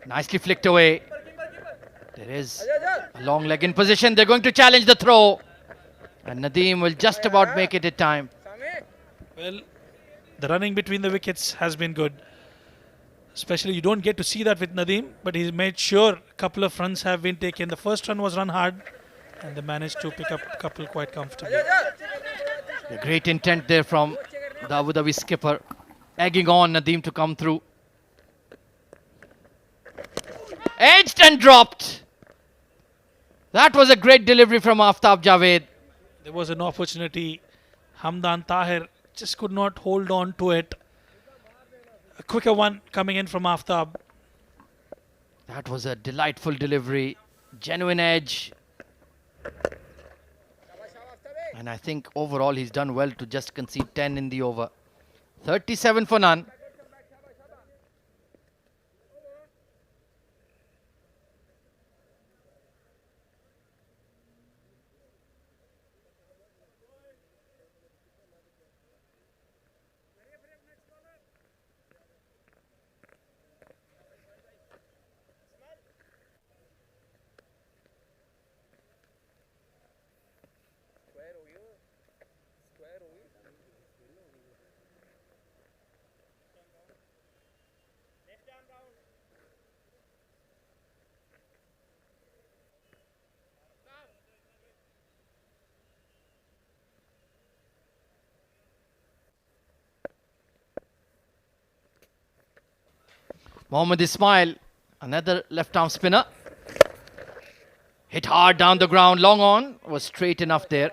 Nicely flicked away. There is a long leg in position. They're going to challenge the throw. And Nadim will just about make it in time. Well, the running between the wickets has been good. Especially you don't get to see that with Nadim, but he's made sure a couple of runs have been taken. The first run was run hard and they managed to pick up a couple quite comfortably. A great intent there from the Abu Dhabi skipper, egging on Nadim to come through. Edged and dropped. That was a great delivery from Aftab Javed. There was an opportunity. Hamdan Tahir just could not hold on to it. A quicker one coming in from Aftab. That was a delightful delivery. Genuine edge. And I think overall he's done well to just concede 10 in the over. 37 for none. Mohammad Ismail, another left arm spinner. Hit hard down the ground, long on, was straight enough there.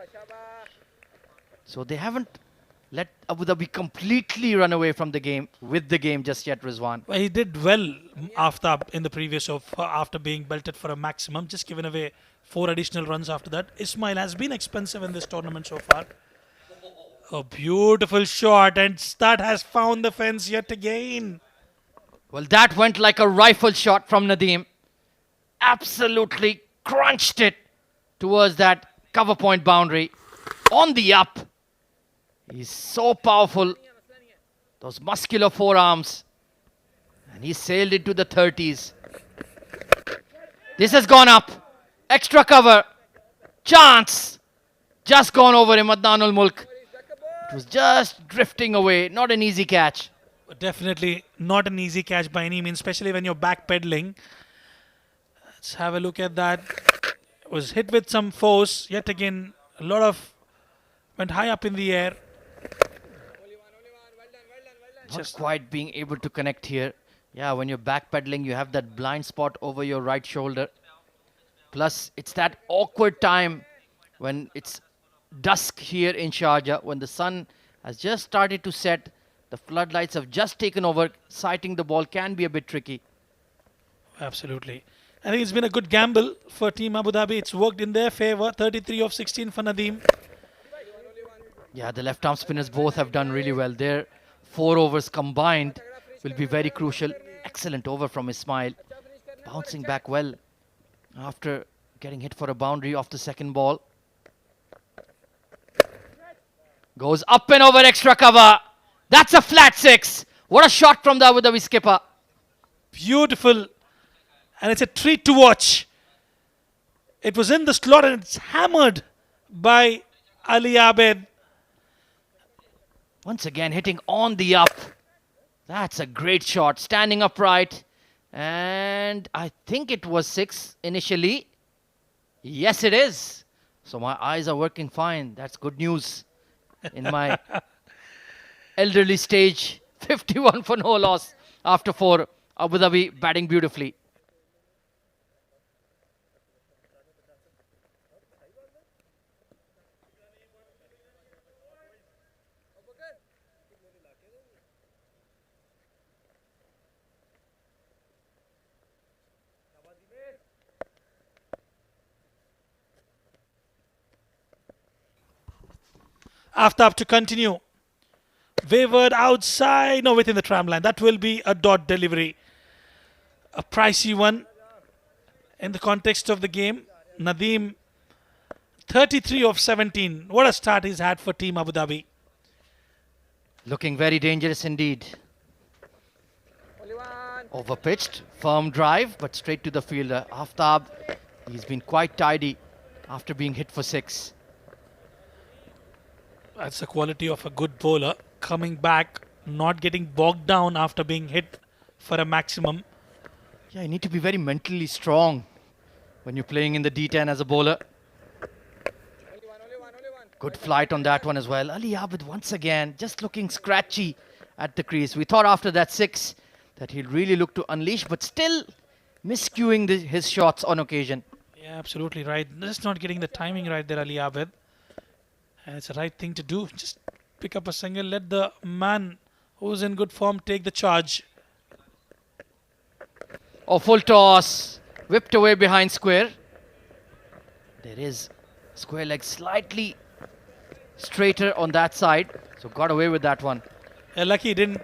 So they haven't let Abu Dhabi completely run away from the game, with the game just yet, Rizwan. Well, he did well after in the previous over, after being belted for a maximum, just given away 4 additional runs after that. Ismail has been expensive in this tournament so far. A beautiful shot, and that has found the fence yet again. Well, that went like a rifle shot from Nadim. Absolutely crunched it towards that cover point boundary. On the up. He's so powerful. Those muscular forearms. And he sailed into the 30s. This has gone up. Extra cover. Chance. Just gone over him, Adnanul Mulk. It was just drifting away. Not an easy catch. Definitely not an easy catch by any means, especially when you're backpedaling. Let's have a look at that. Was hit with some force. Yet again, a lot of went high up in the air. Not quite being able to connect here. Yeah, when you're backpedaling, you have that blind spot over your right shoulder. Plus, it's that awkward time when it's dusk here in Sharjah, when the sun has just started to set. The floodlights have just taken over. Sighting the ball can be a bit tricky. Absolutely. I think it's been a good gamble for Team Abu Dhabi. It's worked in their favour. 33 of 16 for Nadim. Yeah, the left arm spinners both have done really well. Their 4 overs combined will be very crucial. Excellent over from Ismail. Bouncing back well after getting hit for a boundary off the second ball. Goes up and over, extra cover. That's a flat 6. What a shot from the Abu Dhabi skipper. Beautiful. And it's a treat to watch. It was in the slot and it's hammered by Ali Abed. Once again hitting on the up. That's a great shot. Standing upright. And I think it was 6 initially. Yes, it is. So my eyes are working fine. That's good news in my elderly stage. 51 for no loss after 4. Abu Dhabi batting beautifully. Aftab to continue. Wavered outside. No, within the tram line. That will be a dot delivery. A pricey one in the context of the game. Nadim, 33 of 17. What a start he's had for Team Abu Dhabi. Looking very dangerous indeed. Overpitched, firm drive, but straight to the fielder. Aftab, he's been quite tidy after being hit for 6. That's the quality of a good bowler. Coming back, not getting bogged down after being hit for a maximum. Yeah, you need to be very mentally strong when you're playing in the D10 as a bowler. Good flight on that one as well. Ali Abid once again just looking scratchy at the crease. We thought after that 6 that he'd really look to unleash, but still miscuing his shots on occasion. Yeah, absolutely right. Just not getting the timing right there, Ali Abid. And it's the right thing to do. Just pick up a single. Let the man who's in good form take the charge. Oh, full toss. Whipped away behind square. There is square leg slightly straighter on that side. So got away with that one. Lucky he didn't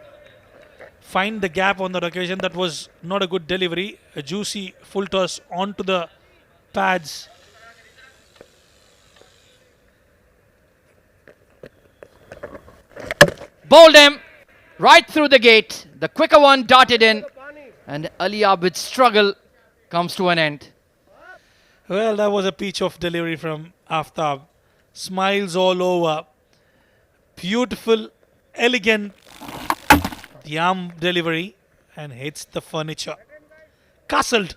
find the gap on that occasion. That was not a good delivery. A juicy full toss onto the pads. Bowled him right through the gate. The quicker one darted in. And Ali Abid's struggle comes to an end. Well, that was a peach of delivery from Aftab. Smiles all over. Beautiful, elegant, the arm delivery, and hits the furniture. Castled.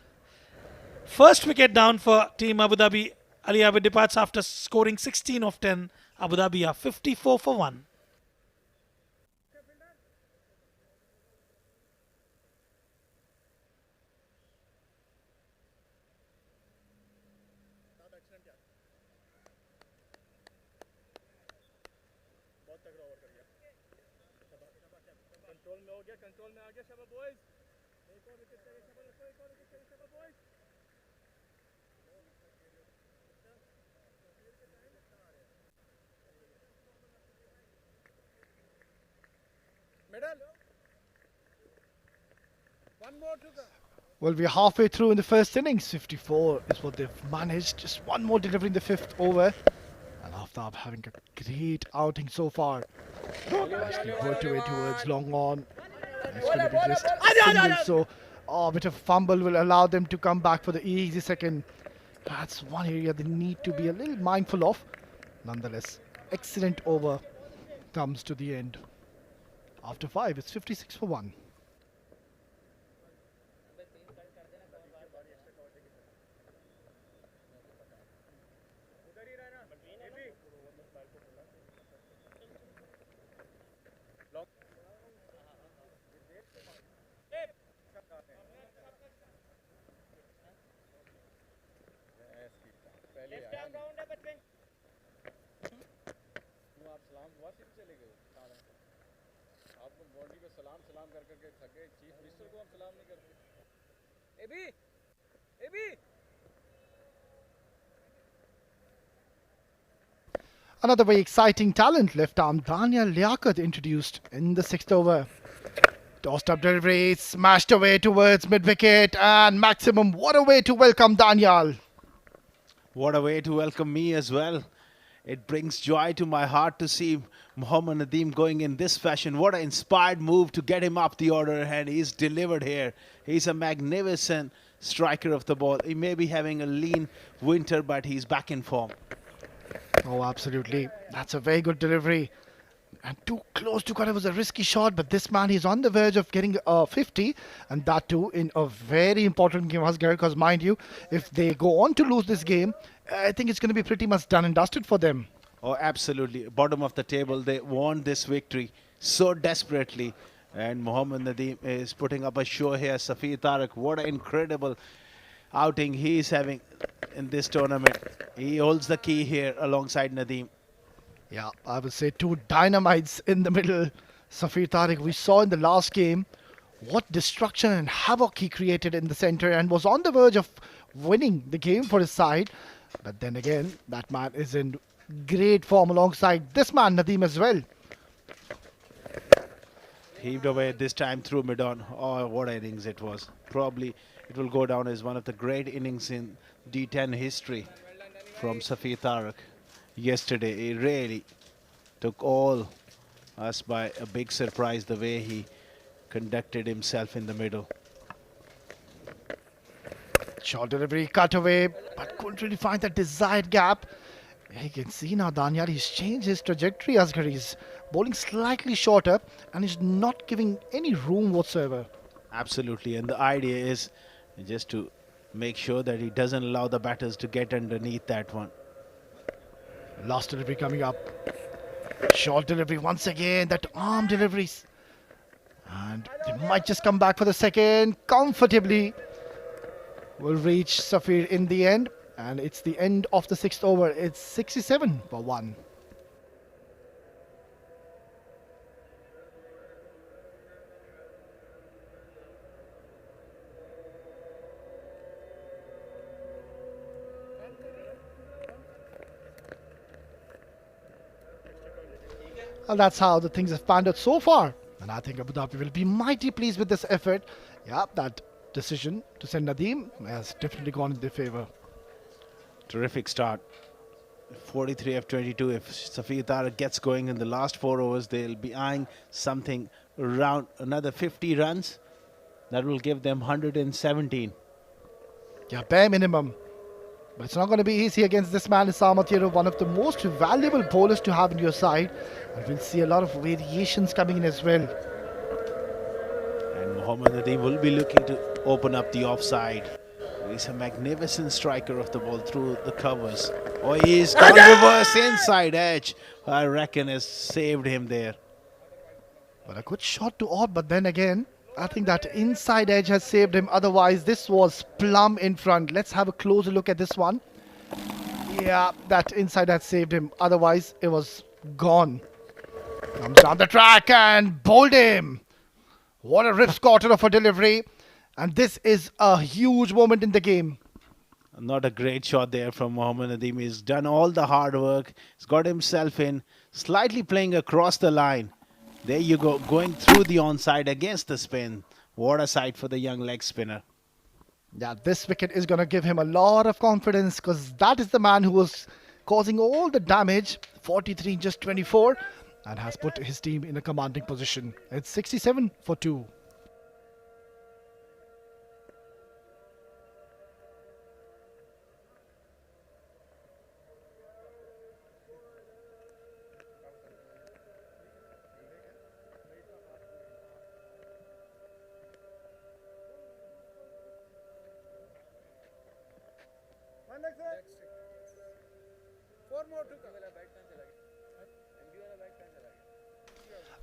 First wicket down for Team Abu Dhabi. Ali Abid departs after scoring 16 of 10. Abu Dhabi are 54 for 1. Well, we're halfway through in the first innings. 54 is what they've managed. Just one more delivery in the 5th over. And Aftab having a great outing so far. Nicely worked away towards long on. And it's going to be just a single, so a bit of fumble will allow them to come back for the easy second. That's one area they need to be a little mindful of. Nonetheless, excellent over comes to the end. After 5, it's 56 for 1. Another very exciting talent, left arm Daniel Liaquat introduced in the 6th over. Tossed up delivery, smashed away towards mid-wicket, and maximum. What a way to welcome Daniel. What a way to welcome me as well. It brings joy to my heart to see Mohammad Nadim going in this fashion. What an inspired move to get him up the order, and he's delivered here. He's a magnificent striker of the ball. He may be having a lean winter, but he's back in form. Oh, absolutely. That's a very good delivery. And too close to cut. It was a risky shot, but this man, he's on the verge of getting a 50, and that too in a very important game, Asghar, because mind you, if they go on to lose this game, I think it's going to be pretty much done and dusted for them. Oh, absolutely. Bottom of the table, they want this victory so desperately. And Mohammad Nadim is putting up a show here. Safir Tariq, what an incredible outing he is having in this tournament. He holds the key here alongside Nadim. Yeah, I would say two dynamites in the middle. Safir Tariq, we saw in the last game what destruction and havoc he created in the center and was on the verge of winning the game for his side. But then again, that man is in great form alongside this man, Nadim, as well. Heaved away this time through mid-on. Oh, what innings it was. Probably it will go down as one of the great innings in D10 history from Safir Tariq. Yesterday, he really took all us by a big surprise the way he conducted himself in the middle. Short delivery, cut away, but couldn't really find that desired gap. You can see now Danyal, he's changed his trajectory, Asghar. He's bowling slightly shorter and he's not giving any room whatsoever. Absolutely, and the idea is just to make sure that he doesn't allow the batters to get underneath that one. Last delivery coming up. Short delivery once again, that arm deliveries. And they might just come back for the second comfortably. Will reach Safir in the end. And it's the end of the 6th over. It's 67 for 1. And that's how the things have panned out so far. And I think Abu Dhabi will be mighty pleased with this effort. Yeah, that decision to send Nadim has definitely gone in their favour. Terrific start. 43 of 22. If Safir Tariq gets going in the last 4 overs, they'll be eyeing something around another 50 runs. That will give them 117. Yeah, bare minimum. But it's not going to be easy against this man, Issam Atiro, one of the most valuable bowlers to have in your side. And we'll see a lot of variations coming in as well. And Mohammad Nadeem will be looking to open up the offside. He's a magnificent striker of the ball through the covers. Oh, he's got reverse inside edge. I reckon has saved him there. But a good shot to odd, but then again, I think that inside edge has saved him. Otherwise, this was plumb in front. Let's have a closer look at this one. Yeah, that inside had saved him. Otherwise, it was gone. Comes down the track and bowled him. What a rip quarter of a delivery. And this is a huge moment in the game. Not a great shot there from Mohammad Nadeem. He's done all the hard work. He's got himself in, slightly playing across the line. There you go, going through the onside against the spin. What a sight for the young leg spinner. Yeah, this wicket is going to give him a lot of confidence because that is the man who was causing all the damage. 43 in just 24 and has put his team in a commanding position. It's 67 for 2.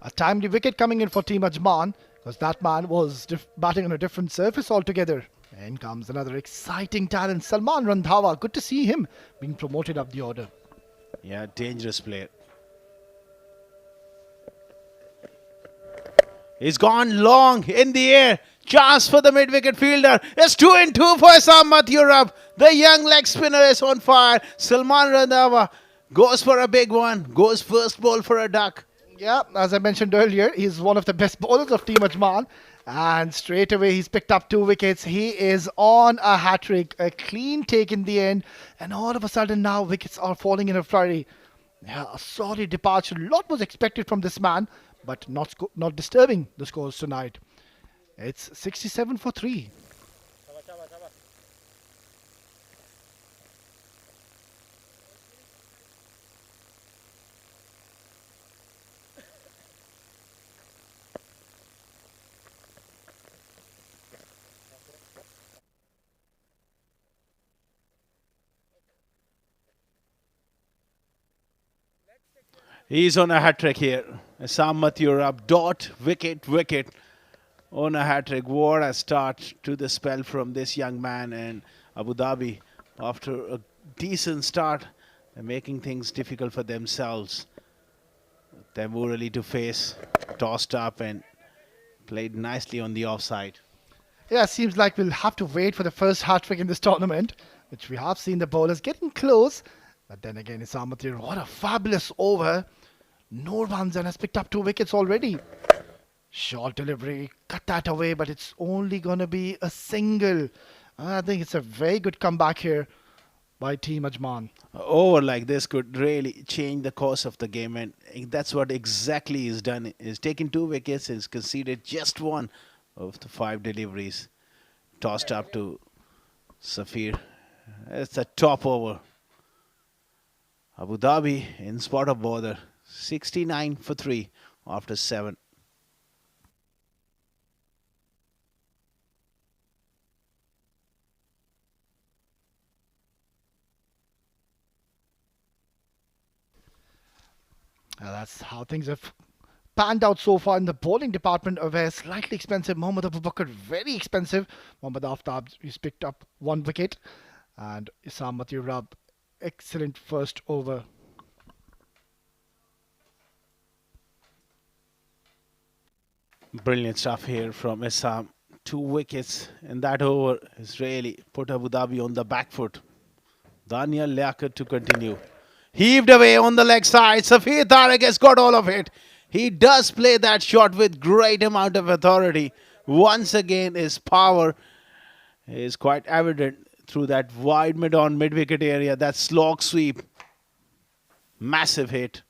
A timely wicket coming in for Team Ajman because that man was batting on a different surface altogether. In comes another exciting talent, Salman Randhawa. Good to see him being promoted up the order. Yeah, dangerous player. He's gone long in the air. Chance for the mid-wicket fielder. It's 2 and 2 for Sammat Europe. The young leg spinner is on fire. Salman Randhawa goes for a big one. Goes first ball for a duck. Yeah, as I mentioned earlier, he's one of the best bowlers of Team Ajman. And straight away, he's picked up 2 wickets. He is on a hat-trick. A clean take in the end. And all of a sudden now, wickets are falling in a flurry. Yeah, a sorry departure. A lot was expected from this man, but not disturbing the scores tonight. It's 67 for 3. He's on a hat-trick here. Sammat Europe, wicket on a hat-trick. What a start to the spell from this young man. And Abu Dhabi, after a decent start, they're making things difficult for themselves. Taimur Ali to face, tossed up and played nicely on the offside. Yeah, seems like we'll have to wait for the first hat-trick in this tournament, which we have seen the bowlers getting close. But then again, Issam Atiro, what a fabulous over. Noor Banzan has picked up 2 wickets already. Short delivery, cut that away, but it's only going to be a single. I think it's a very good comeback here by Team Ajman. Over like this could really change the course of the game, and that's what exactly he's done. He's taken 2 wickets, he's conceded just 1 of the 5 deliveries. Tossed up to Safir, it's a top over. Abu Dhabi in spot of bother. 69 for 3 after 7. That's how things have panned out so far in the bowling department. Where slightly expensive, Mohammad Abu Bakr very expensive. Mohammad Aftab he's picked up 1 wicket, and Isam Matirab excellent first over. Brilliant stuff here from Isam. 2 wickets in that over has really put Abu Dhabi on the back foot. Daniel Liaquat to continue. Heaved away on the leg side. Safir Tariq has got all of it. He does play that shot with great amount of authority. Once again, his power is quite evident through that wide mid-on mid-wicket area. That slog sweep. Massive hit.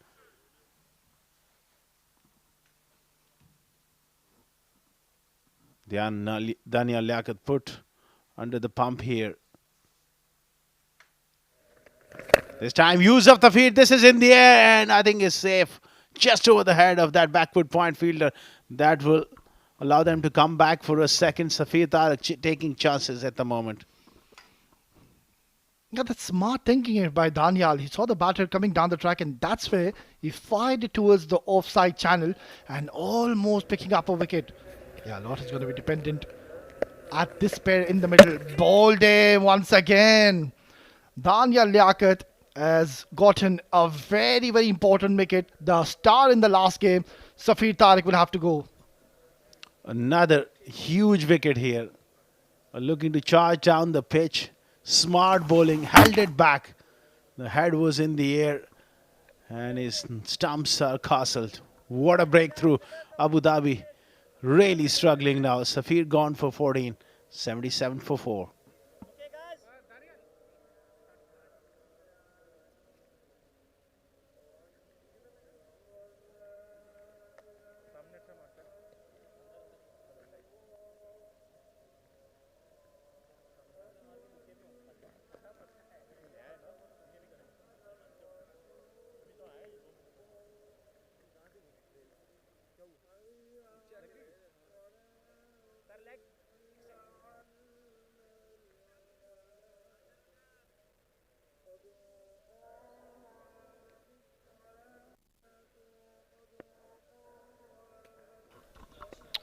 Daniel Liaquat put under the pump here. This time, use of the feet. This is in the air, and I think is safe. Just over the head of that backward point fielder. That will allow them to come back for a second. Safir Tariq taking chances at the moment. Yeah, that's smart thinking here by Daniel. He saw the batter coming down the track, and that's where he fired it towards the offside channel and almost picking up a wicket. Yeah, a lot is going to be dependent at this pair in the middle. Ball day once again. Daniel Liaquat has gotten a very, very important wicket. The star in the last game. Safir Tariq will have to go. Another huge wicket here. Looking to charge down the pitch. Smart bowling. Held it back. The head was in the air. And his stumps are castled. What a breakthrough. Abu Dhabi really struggling now. Safir gone for 14. 77 for 4.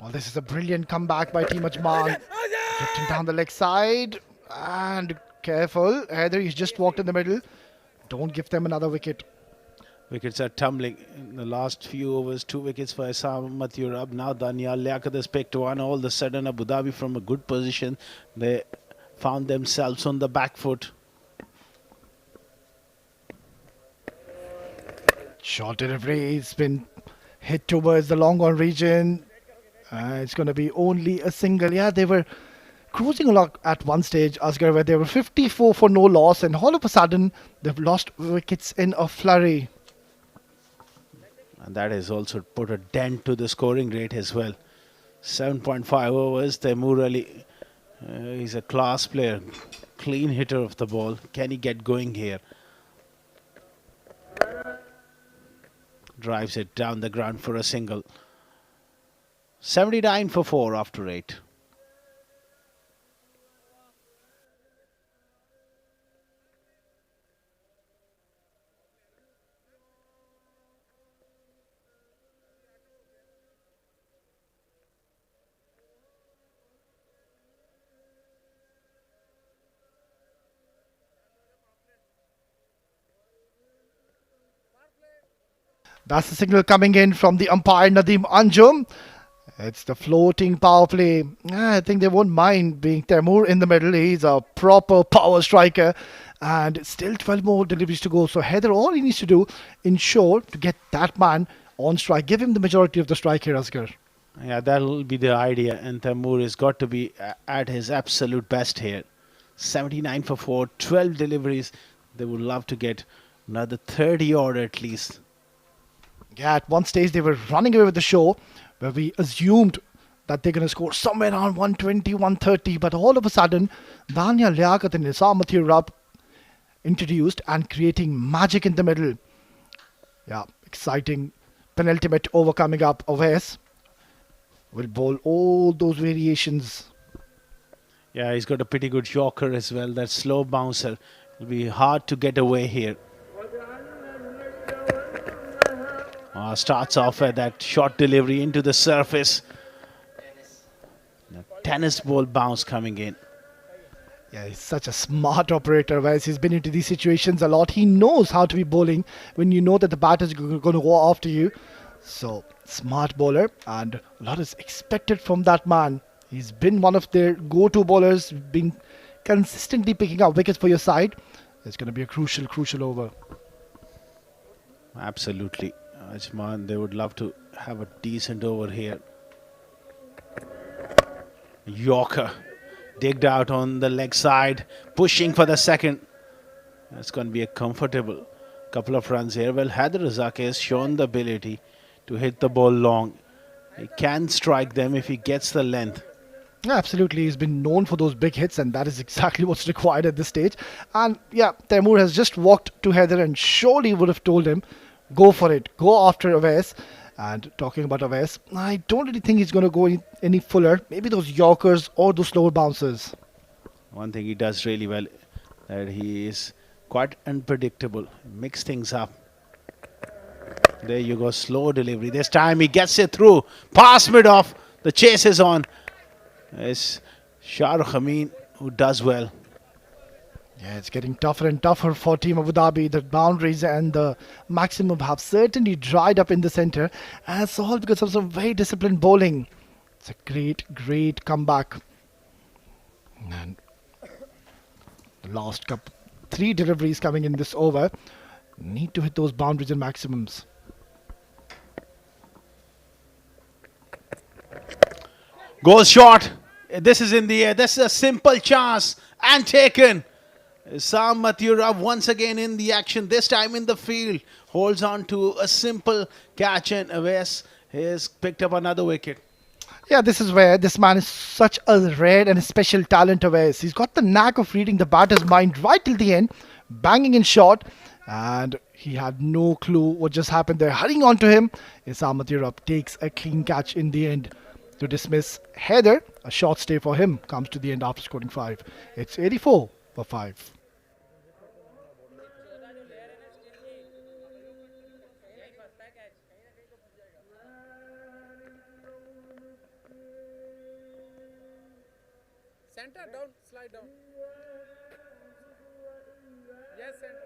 Well, this is a brilliant comeback by Team Ajman. Drifting down the leg side. And careful. Heather, he's just walked in the middle. Don't give them another wicket. Wickets are tumbling in the last few overs. 2 wickets for Isam Matirab. Now Daniel Liaquat has picked one. All of a sudden, Abu Dhabi from a good position. They found themselves on the back foot. Short delivery. It's been hit towards the long on region. It's going to be only a single. Yeah, they were cruising along at one stage, Asghar, where they were 54 for no loss, and all of a sudden they've lost wickets in a flurry. And that has also put a dent to the scoring rate as well. 7.5 overs. Taimur Ali, he's a class player, clean hitter of the ball. Can he get going here? Drives it down the ground for a single. 79 for 4 after 8. That's the signal coming in from the umpire Nadim Anjum. It's the floating power play. I think they won't mind being Taimur in the middle. He's a proper power striker. And still 12 more deliveries to go. So Heather, all he needs to do, ensure to get that man on strike. Give him the majority of the strike here, Asghar. Yeah, that'll be the idea. And Taimur has got to be at his absolute best here. 79 for 4, 12 deliveries. They would love to get another 30 odd at least. Yeah, at one stage they were running away with the show, where we assumed that they're going to score somewhere around 120, 130. But all of a sudden, Dania Liaquat and Nisam Rab introduced and creating magic in the middle. Yeah, exciting penultimate over coming up. Oves will bowl all those variations. Yeah, he's got a pretty good Yorker as well. That slow bouncer will be hard to get away here. Starts off at that short delivery into the surface. A tennis ball bounce coming in. Yeah, he's such a smart operator, whereas he's been into these situations a lot. He knows how to be bowling when you know that the batter's going to go after you. So, smart bowler, and a lot is expected from that man. He's been one of their go-to bowlers, been consistently picking up wickets for your side. It's going to be a crucial over. Absolutely. Ajman, they would love to have a decent over here. Yorker digged out on the leg side, pushing for the second. That's going to be a comfortable couple of runs here. Well, Haider Razak has shown the ability to hit the ball long. He can strike them if he gets the length. Yeah, absolutely. He's been known for those big hits, and that is exactly what's required at this stage. And yeah, Taimur has just walked to Haider and surely would have told him, go for it, go after Oves. And talking about Oves, I don't really think he's going to go any fuller. Maybe those Yorkers or those slower bouncers. One thing he does really well, that he is quite unpredictable. Mix things up. There you go, slow delivery. This time he gets it through. Pass mid-off. The chase is on. It's Shahrukh Amin who does well. Yeah, it's getting tougher and tougher for Team Abu Dhabi. The boundaries and the maximum have certainly dried up in the centre. And it's all because of some very disciplined bowling. It's a great comeback. And the last 3 deliveries coming in this over. Need to hit those boundaries and maximums. Goes short. This is in the air. This is a simple chance. And taken. Sam Mathura once again in the action, this time in the field. Holds on to a simple catch, and Oves has picked up another wicket. Yeah, this is where this man is such a rare and special talent. Oves. He's got the knack of reading the batter's mind right till the end, banging in short, and he had no clue what just happened there. Hurrying on to him, Sam Mathura takes a clean catch in the end to dismiss Haider. A short stay for him comes to the end after scoring 5. It's 84 for 5. Center down, slide down. Yes, center.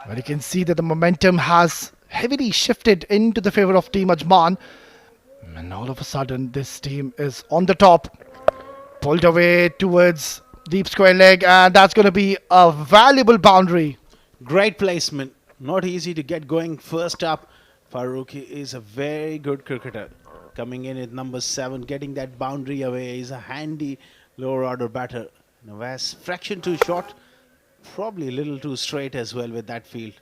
Well, you can see that the momentum has heavily shifted into the favor of Team Ajman. And all of a sudden, this team is on the top. Pulled away towards deep square leg, and that's going to be a valuable boundary. Great placement. Not easy to get going first up. Farooqi is a very good cricketer. Coming in at number 7, getting that boundary away. He's a handy lower order batter. Nawaz, fraction too short. Probably a little too straight as well with that field.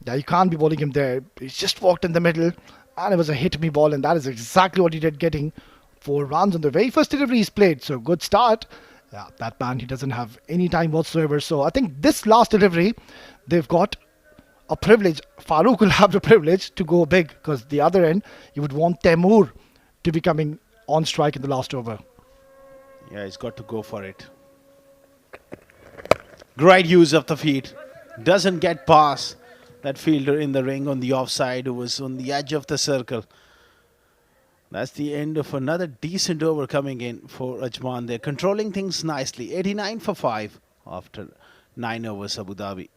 Yeah, you can't be bowling him there. He's just walked in the middle, and it was a hit-me ball, and that is exactly what he did, getting 4 runs on the very first delivery he's played. So good start. Yeah, that man, he doesn't have any time whatsoever. So I think this last delivery, they've got a privilege. Farooq will have the privilege to go big, because the other end, you would want Taimur to be coming on strike in the last over. Yeah, he's got to go for it. Great use of the feet. Doesn't get past that fielder in the ring on the offside who was on the edge of the circle. That's the end of another decent over coming in for Ajman. They're controlling things nicely. 89 for 5 after 9 overs Abu Dhabi.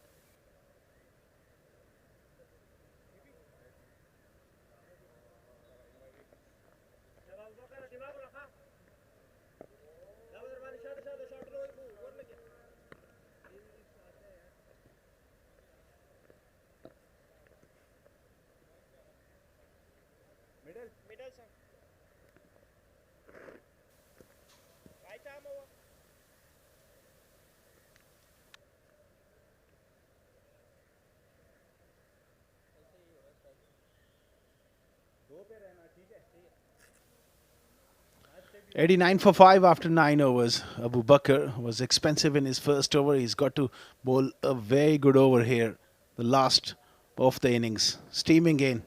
89 for 5 after 9 overs. Abu Bakr was expensive in his first over. He's got to bowl a very good over here. The last of the innings. Steaming in.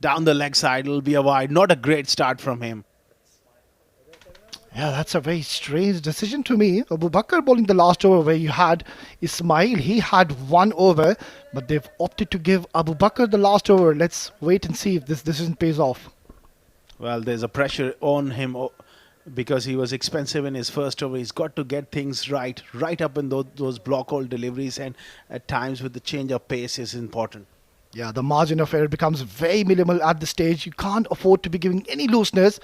Down the leg side. It'll be a wide. Not a great start from him. Yeah, that's a very strange decision to me. Abu Bakr bowling the last over where you had Ismail. He had 1 over, but they've opted to give Abu Bakr the last over. Let's wait and see if this decision pays off. Well, there's a pressure on him because he was expensive in his first over. He's got to get things right up in those block hole deliveries, and at times with the change of pace is important. Yeah, the margin of error becomes very minimal at this stage. You can't afford to be giving any looseness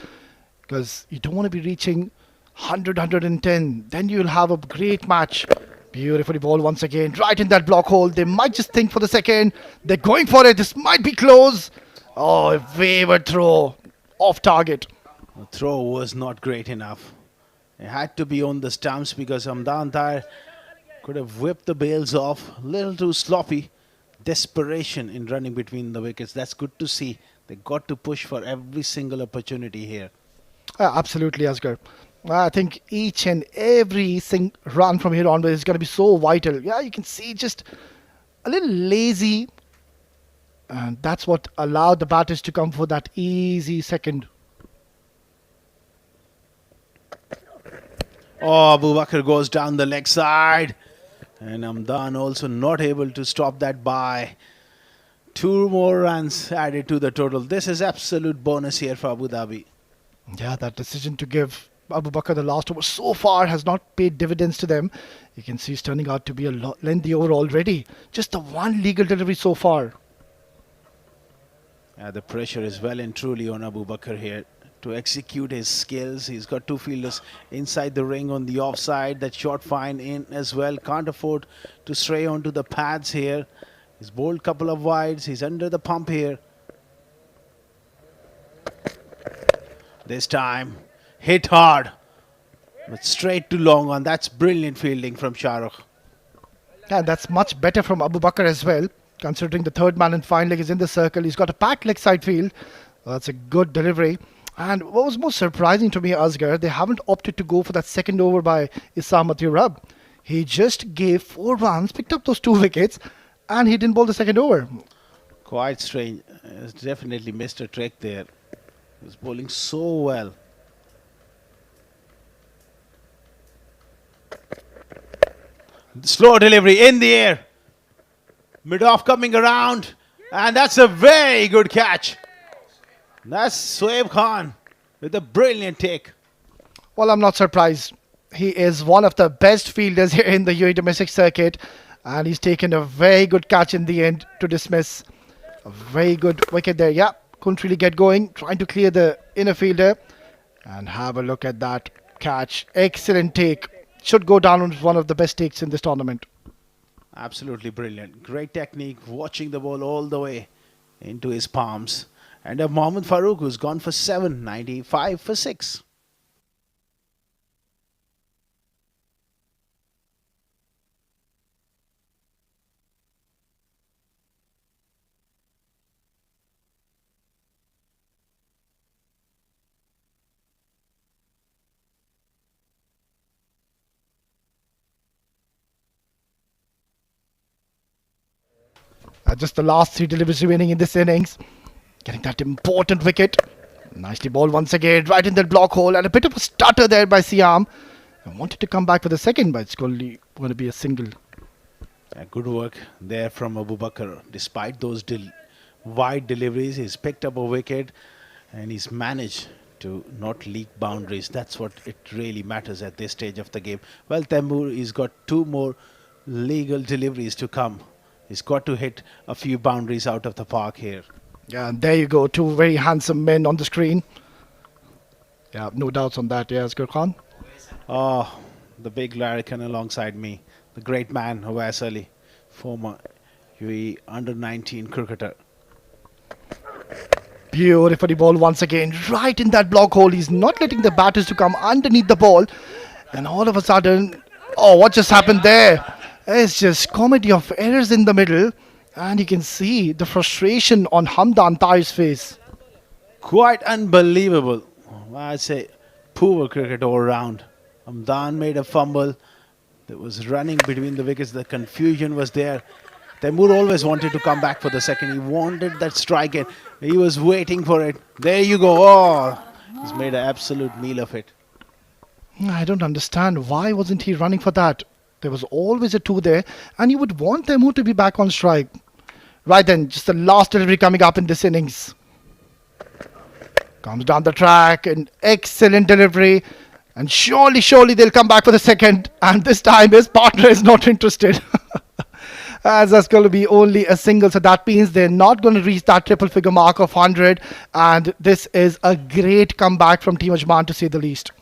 because you don't want to be reaching 100, 110. Then you'll have a great match. Beautifully ball once again, right in that block hole. They might just think for the second. They're going for it. This might be close. Oh, a wayward throw. Off target. The throw was not great enough. It had to be on the stumps because Hamdan Tair could have whipped the bails off. A little too sloppy. Desperation in running between the wickets. That's good to see. They got to push for every single opportunity here. Absolutely, Asghar. I think each and every run from here onwards is going to be so vital. Yeah, you can see just a little lazy. And that's what allowed the batters to come for that easy second. Oh, Abu Bakr goes down the leg side. And Hamdan also not able to stop that by 2 more runs added to the total. This is absolute bonus here for Abu Dhabi. Yeah, that decision to give Abu Bakr the last over so far has not paid dividends to them. You can see it's turning out to be a lengthy over already. Just the one legal delivery so far. The pressure is well and truly on Abu Bakr here to execute his skills. He's got 2 fielders inside the ring on the offside. That short fine in as well. Can't afford to stray onto the pads here. He's bowled couple of wides. He's under the pump here. This time, hit hard. But straight to long on. That's brilliant fielding from Shahrukh. Yeah, that's much better from Abu Bakr as well. Considering the third man in fine leg is in the circle. He's got a packed leg side field. That's a good delivery. And what was most surprising to me, Asghar, they haven't opted to go for that second over by Issam Rab. He just gave 4 runs, picked up those 2 wickets, and he didn't bowl the second over. Quite strange. It's definitely missed a trick there. He was bowling so well. Slow delivery in the air. Mid-off coming around. And that's a very good catch. That's Shoaib Khan with a brilliant take. Well, I'm not surprised. He is one of the best fielders here in the UAE domestic circuit. And he's taken a very good catch in the end to dismiss. A very good wicket there. Yeah, couldn't really get going. Trying to clear the inner fielder. And have a look at that catch. Excellent take. Should go down as one of the best takes in this tournament. Absolutely brilliant. Great technique. Watching the ball all the way into his palms. And a Mohammad Farooq who's gone for 7, 95 for 6. Just the last 3 deliveries remaining in this innings. Getting that important wicket. Nicely bowled once again, right in that block hole. And a bit of a stutter there by Siam. I wanted to come back for the second, but it's only going to be a single. Good work there from Abu Bakr. Despite those wide deliveries, he's picked up a wicket and he's managed to not leak boundaries. That's what it really matters at this stage of the game. Well, Tembur, he's got 2 more legal deliveries to come. He's got to hit a few boundaries out of the park here. Yeah, and there you go. 2 very handsome men on the screen. Yeah, no doubts on that. Yeah, Asghar Khan. Oh, the big larrikin alongside me. The great man, Hawais Ali, former UAE under-19 cricketer. Beautifully ball once again. Right in that block hole. He's not letting the batters to come underneath the ball. And all of a sudden, oh, what just happened there? It's just comedy of errors in the middle. And you can see the frustration on Hamdan Tair's face. Quite unbelievable I'd say, poor cricket all round. Hamdan made a fumble. There was running between the wickets. The confusion was there. Taimur always wanted to come back for the second. He wanted that strike and he was waiting for it. There you go. Oh, he's made an absolute meal of it. I don't understand. Why wasn't he running for that? There was always a 2 there, and you would want Taimur to be back on strike. Right then, just the last delivery coming up in this innings. Comes down the track, an excellent delivery. And surely they'll come back for the second. And this time his partner is not interested. As that's going to be only a single. So that means they're not going to reach that triple figure mark of 100. And this is a great comeback from Team Ajman, to say the least.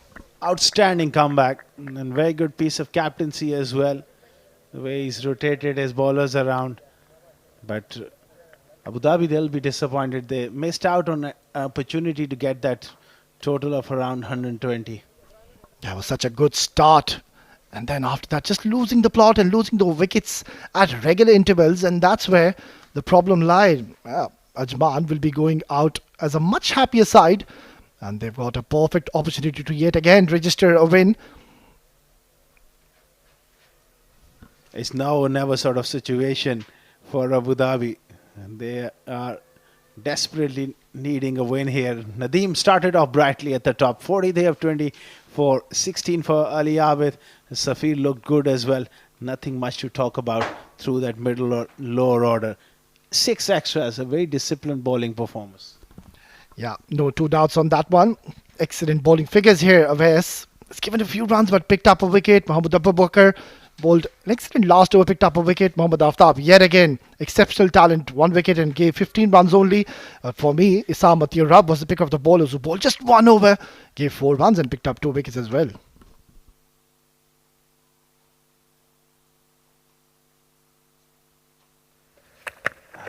Outstanding comeback and very good piece of captaincy as well. The way he's rotated his bowlers around. But Abu Dhabi, they'll be disappointed. They missed out on an opportunity to get that total of around 120. That was such a good start. And then after that, just losing the plot and losing the wickets at regular intervals. And that's where the problem lied. Well, Ajman will be going out as a much happier side. And they've got a perfect opportunity to yet again register a win. It's now or never sort of situation for Abu Dhabi. And they are desperately needing a win here. Nadim started off brightly at the top. 40 they have 20 for 16 for Ali Abid. Safir looked good as well. Nothing much to talk about through that middle or lower order. 6 extras, a very disciplined bowling performance. Yeah, no 2 doubts on that one. Excellent bowling figures here. Awais has given a few runs but picked up a wicket. Mohammad Abu Bakr bowled an excellent last over, picked up a wicket. Mohammad Aftab, yet again, exceptional talent, 1 wicket and gave 15 runs only. For me, Issam Atir Rab was the pick of the bowlers who bowled just 1 over, gave 4 runs and picked up 2 wickets as well.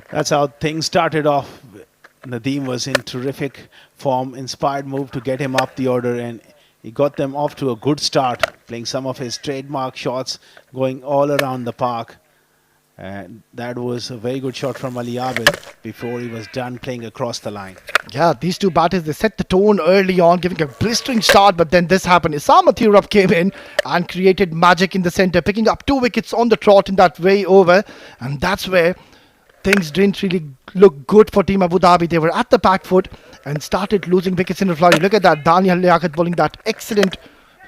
That's how things started off. Nadim was in terrific form, inspired move to get him up the order, and he got them off to a good start, playing some of his trademark shots, going all around the park. And that was a very good shot from Ali Abid before he was done playing across the line. Yeah, these 2 batters, they set the tone early on, giving a blistering start, but then this happened. Issam Atirab came in and created magic in the centre, picking up 2 wickets on the trot in that way over, and that's where things didn't really look good for Team Abu Dhabi. They were at the back foot and started losing wickets in the flurry. Look at that, Daniel Liaquat bowling that excellent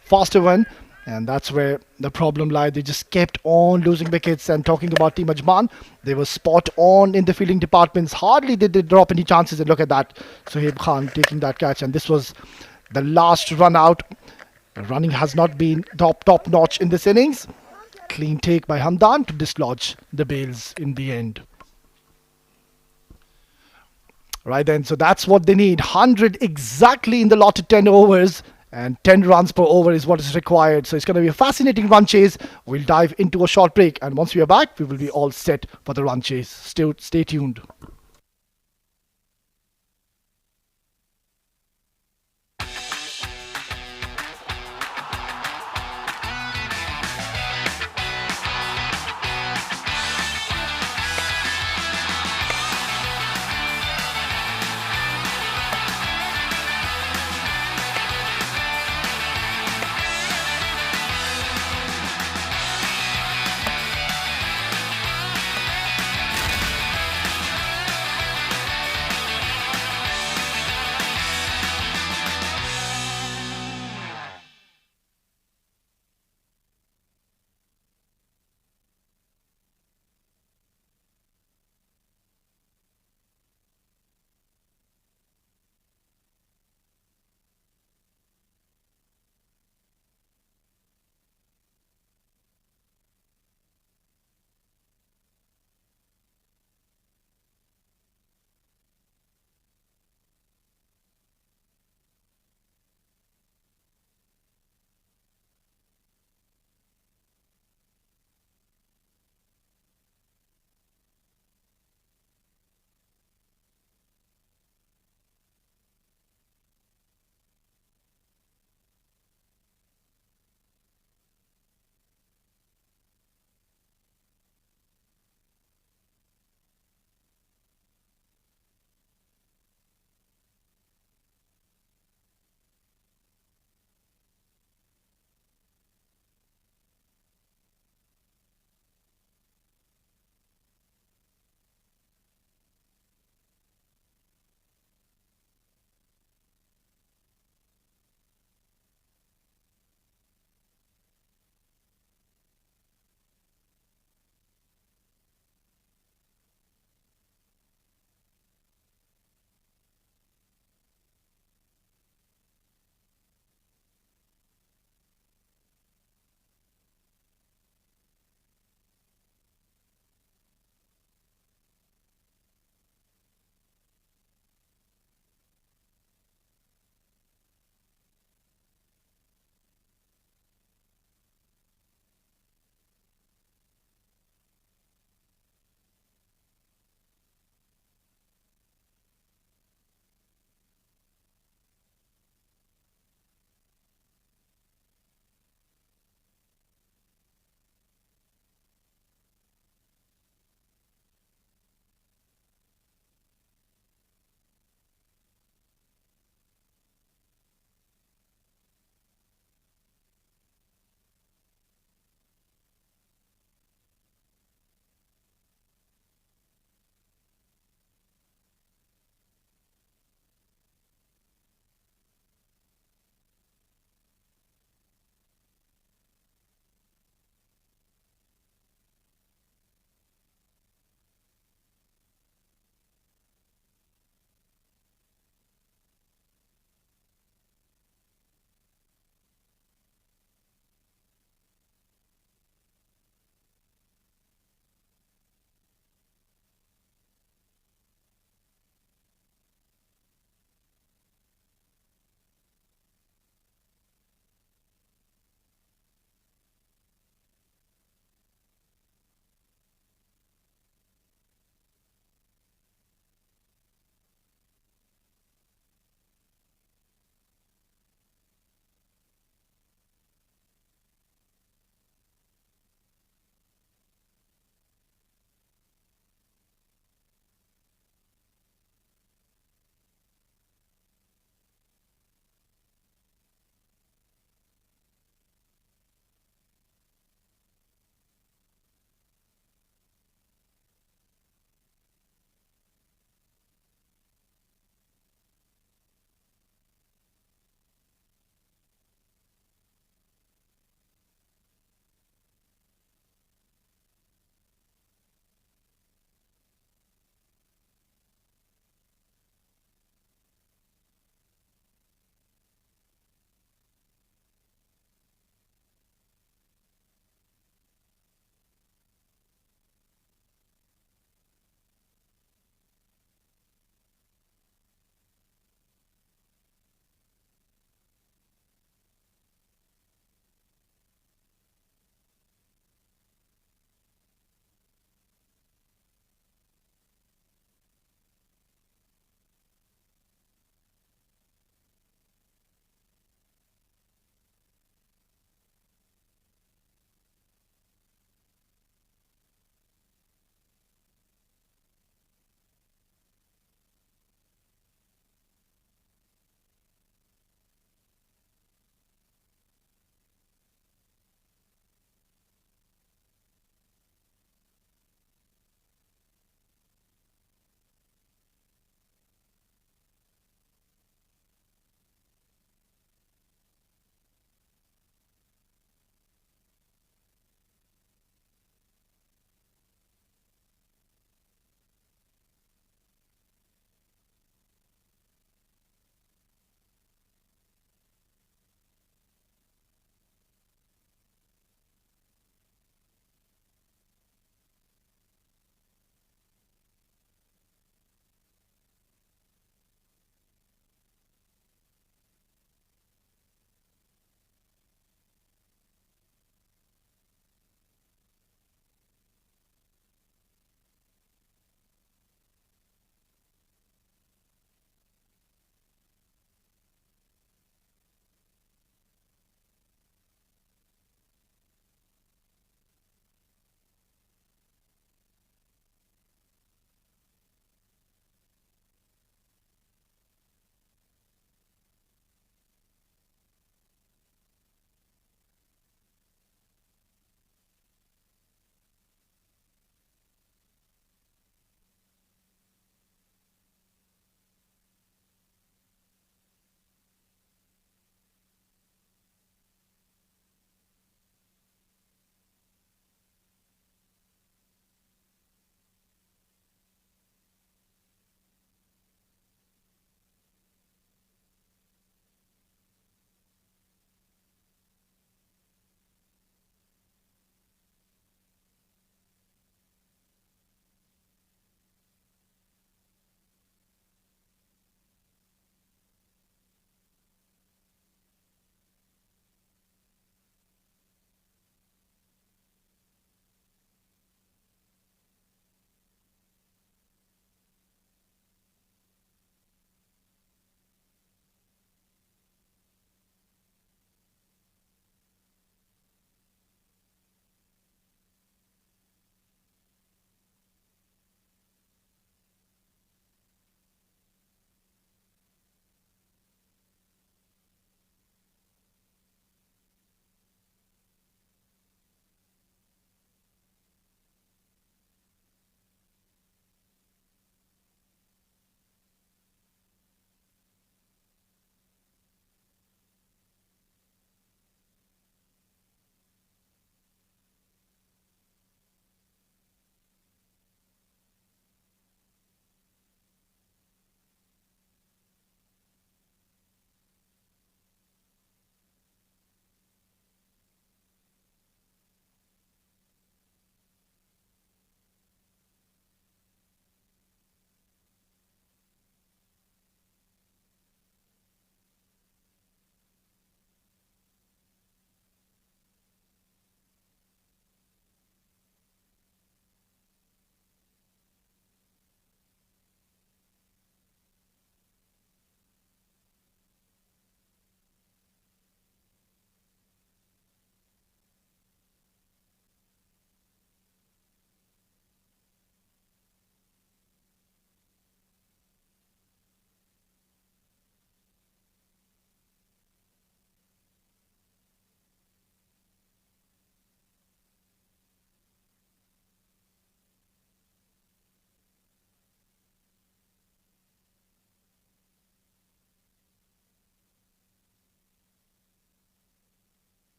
faster one. And that's where the problem lied. They just kept on losing wickets. And talking about Team Ajman, they were spot on in the fielding departments. Hardly did they drop any chances. And look at that, Sohaib Khan taking that catch. And this was the last run out. The running has not been top notch in this innings. Clean take by Hamdan to dislodge the bails in the end. Right then, so that's what they need. 100 exactly in the lot of 10 overs. And 10 runs per over is what is required. So it's going to be a fascinating run chase. We'll dive into a short break. And once we are back, we will be all set for the run chase. Stay tuned.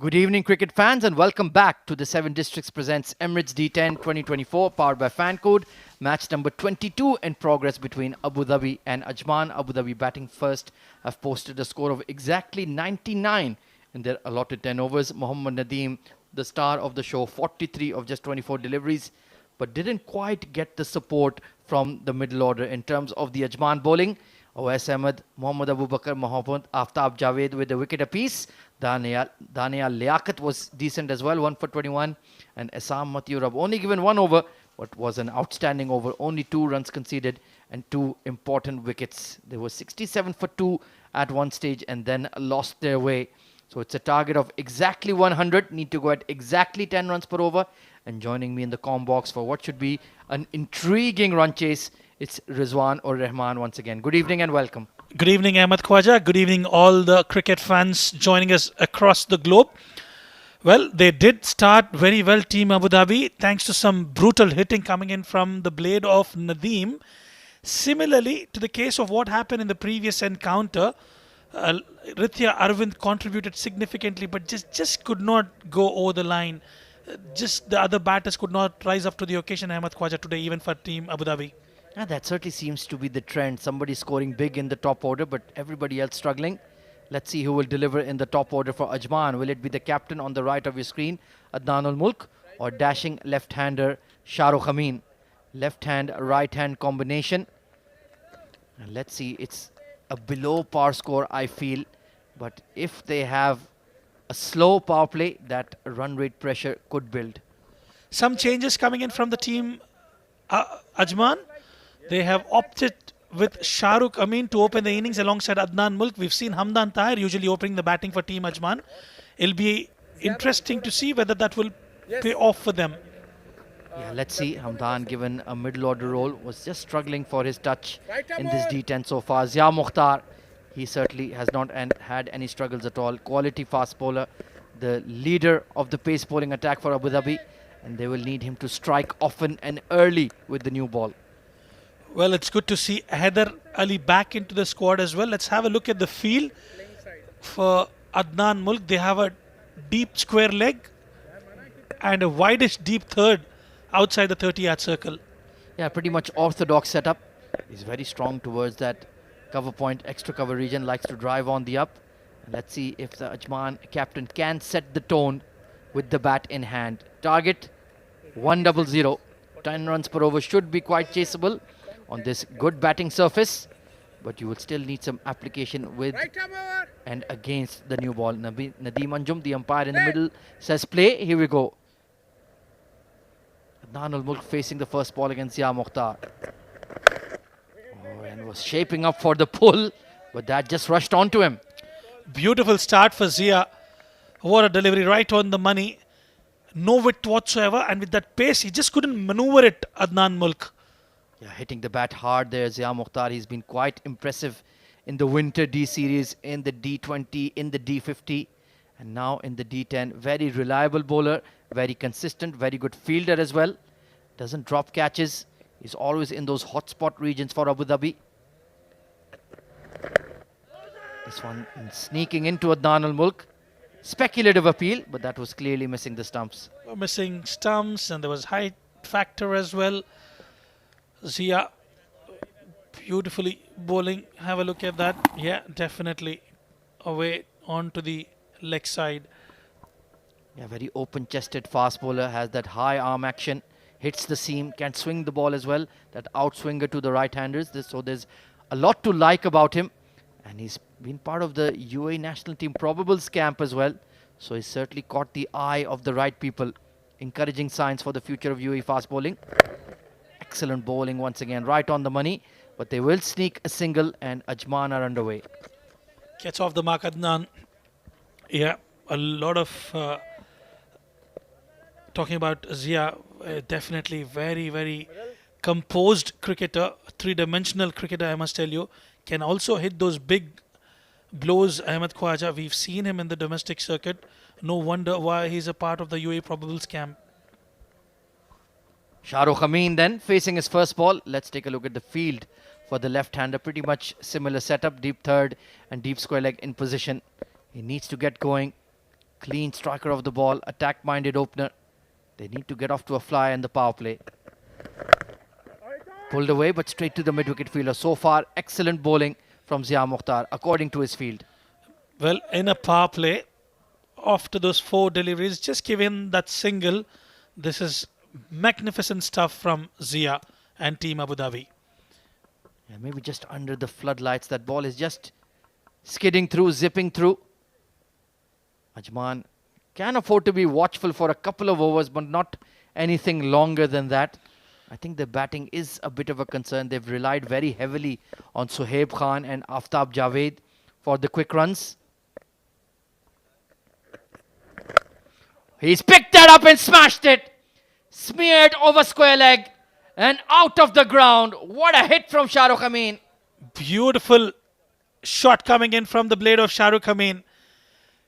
Good evening, cricket fans, and welcome back to the Seven Districts Presents Emirates D10 2024, powered by FanCode. Match number 22 in progress between Abu Dhabi and Ajman. Abu Dhabi batting first have posted a score of exactly 99 in their allotted 10 overs. Mohammad Nadim, the star of the show, 43 of just 24 deliveries, but didn't quite get the support from the middle order in terms of the Ajman bowling. Awais Ahmed, Mohammad Abu Bakr, Mohammad Aftab Javed with a wicket apiece. Dania Liaquat was decent as well, 1 for 21. And Essam Matiurab only given 1 over, but was an outstanding over. Only 2 runs conceded and 2 important wickets. They were 67 for 2 at one stage and then lost their way. So it's a target of exactly 100. Need to go at exactly 10 runs per over. And joining me in the comm box for what should be an intriguing run chase, it's Rizwan or Rahman once again. Good evening and welcome. Good evening, Ahmed Khwaja. Good evening, all the cricket fans joining us across the globe. Well, they did start very well, Team Abu Dhabi, thanks to some brutal hitting coming in from the blade of Nadim. Similarly to the case of what happened in the previous encounter, Rithya Arvind contributed significantly, but just could not go over the line. Just the other batters could not rise up to the occasion, Ahmed Khwaja, today, even for Team Abu Dhabi. Yeah, that certainly seems to be the trend. Somebody scoring big in the top order, but everybody else struggling. Let's see who will deliver in the top order for Ajman. Will it be the captain on the right of your screen, Adnan ul Mulk, or dashing left-hander Shahrukh Amin? Left-hand, right-hand combination. And let's see, it's a below par score, I feel. But if they have a slow power play, that run rate pressure could build. Some changes coming in from the team Ajman. They have opted with Shahrukh Amin to open the innings alongside Adnan Mulk. We've seen Hamdan Tahir usually opening the batting for Team Ajman. It'll be interesting to see whether that will pay off for them. Yeah, let's see. Hamdan, given a middle order role, was just struggling for his touch in this D10 so far. Zia Mukhtar, he certainly has not had any struggles at all. Quality fast bowler, the leader of the pace bowling attack for Abu Dhabi, and they will need him to strike often and early with the new ball. Well, it's good to see Haider Ali back into the squad as well. Let's have a look at the field for Adnan Mulk. They have a deep square leg and a widest deep third outside the 30-yard circle. Yeah, pretty much orthodox setup. He's very strong towards that cover point, extra cover region, likes to drive on the up. And let's see if the Ajman captain can set the tone with the bat in hand. Target 100. 10 runs per over should be quite chaseable on this good batting surface, but you would still need some application with and against the new ball. Nadim Anjum, the umpire in the middle, says play. Here we go. Adnan ul Mulk facing the first ball against Zia Mukhtar. Oh, and was shaping up for the pull, but that just rushed onto him. Beautiful start for Zia. What a delivery, right on the money. No width whatsoever, and with that pace, he just couldn't maneuver it, Adnan Mulk. Yeah, hitting the bat hard there, Zia Mukhtar. He's been quite impressive in the Winter D series, in the D20, in the D50, and now in the D10. Very reliable bowler, very consistent, very good fielder as well. Doesn't drop catches. He's always in those hotspot regions for Abu Dhabi. This one sneaking into Adnan ul Mulk. Speculative appeal, but that was clearly missing the stumps. Missing stumps, and there was height factor as well. Zia beautifully bowling. Have a look at that. Yeah, definitely away onto the leg side. Yeah, very open-chested fast bowler, has that high arm action, hits the seam, can swing the ball as well. That outswinger to the right-handers. So there's a lot to like about him, and he's been part of the UAE national team probables camp as well. So he's certainly caught the eye of the right people. Encouraging signs for the future of UAE fast bowling. Excellent bowling once again, right on the money, but they will sneak a single and Ajman are underway. Gets off the mark, Adnan. Yeah, a lot of talking about Zia. Definitely very, very composed cricketer, three-dimensional cricketer, I must tell you. Can also hit those big blows, Ahmed Khwaja. We've seen him in the domestic circuit. No wonder why he's a part of the UAE probables camp. Shahrukh Amin then facing his first ball. Let's take a look at the field for the left-hander. Pretty much similar setup, deep third and deep square leg in position. He needs to get going. Clean striker of the ball, attack-minded opener. They need to get off to a fly in the power play. Pulled away, but straight to the mid-wicket fielder. So far, excellent bowling from Zia Mukhtar, according to his field. Well, in a power play, after those 4 deliveries, just give him that single. This is magnificent stuff from Zia and Team Abu Dhabi. Yeah, maybe just under the floodlights. That ball is just skidding through, zipping through. Ajman can afford to be watchful for a couple of overs, but not anything longer than that. I think the batting is a bit of a concern. They've relied very heavily on Suhaib Khan and Aftab Javed for the quick runs. He's picked that up and smashed it. Smeared over square leg and out of the ground. What a hit from Shah Rukh Amin. Beautiful shot coming in from the blade of Shah Rukh Amin.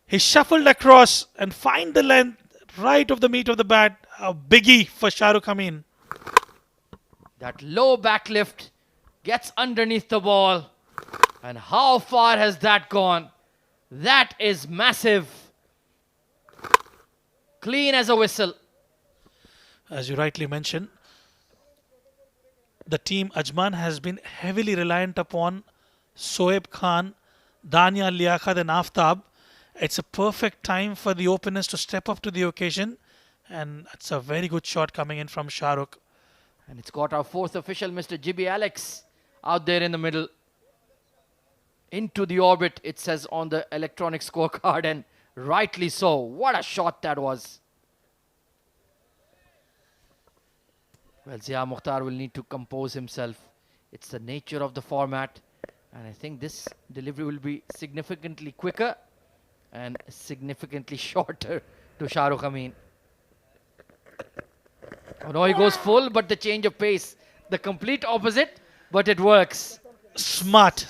He shuffled across and find the length right of the meat of the bat. A biggie for Shah Rukh Amin. That low back lift gets underneath the ball. And how far has that gone? That is massive. Clean as a whistle. As you rightly mentioned, the team Ajman has been heavily reliant upon Sohaib Khan, Dania Liaquat and Aftab. It's a perfect time for the openers to step up to the occasion. And it's a very good shot coming in from Shah Rukh. And it's got our 4th official, Mr. Jibby Alex, out there in the middle. Into the orbit, it says on the electronic scorecard, and rightly so. What a shot that was. Well, Zia Mukhtar will need to compose himself. It's the nature of the format. And I think this delivery will be significantly quicker and significantly shorter to Shah Rukh Amin. Oh no, he goes full, but the change of pace. The complete opposite, but it works. Smart.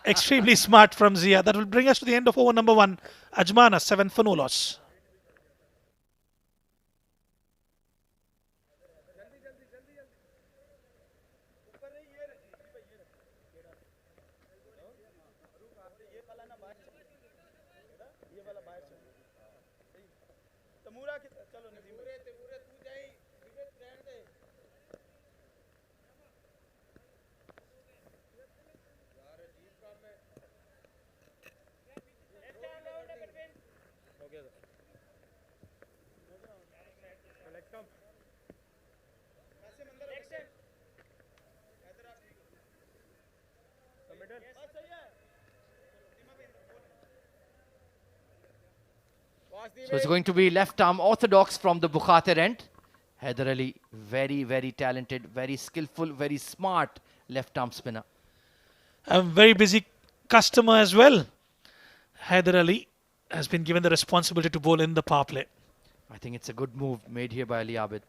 Extremely smart from Zia. That will bring us to the end of over number 1. Ajman 7 for no loss. So it's going to be left arm orthodox from the Bukhatir end. Haider Ali, very, very talented, very skillful, very smart left arm spinner. A very busy customer as well. Haider Ali has been given the responsibility to bowl in the power play. I think it's a good move made here by Ali Abid.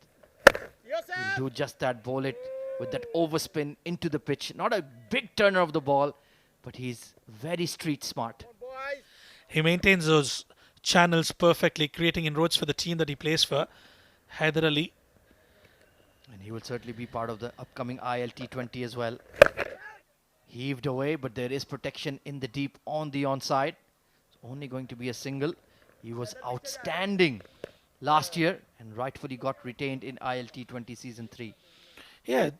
He'll do just that, bowl it with that overspin into the pitch. Not a big turner of the ball, but he's very street smart. He maintains those channels perfectly, creating inroads for the team that he plays for. Haider Ali. And he will certainly be part of the upcoming ILT20 as well. Heaved away, but there is protection in the deep on the onside. It's only going to be a single. He was outstanding last year and rightfully got retained in ILT20 Season 3. Yeah,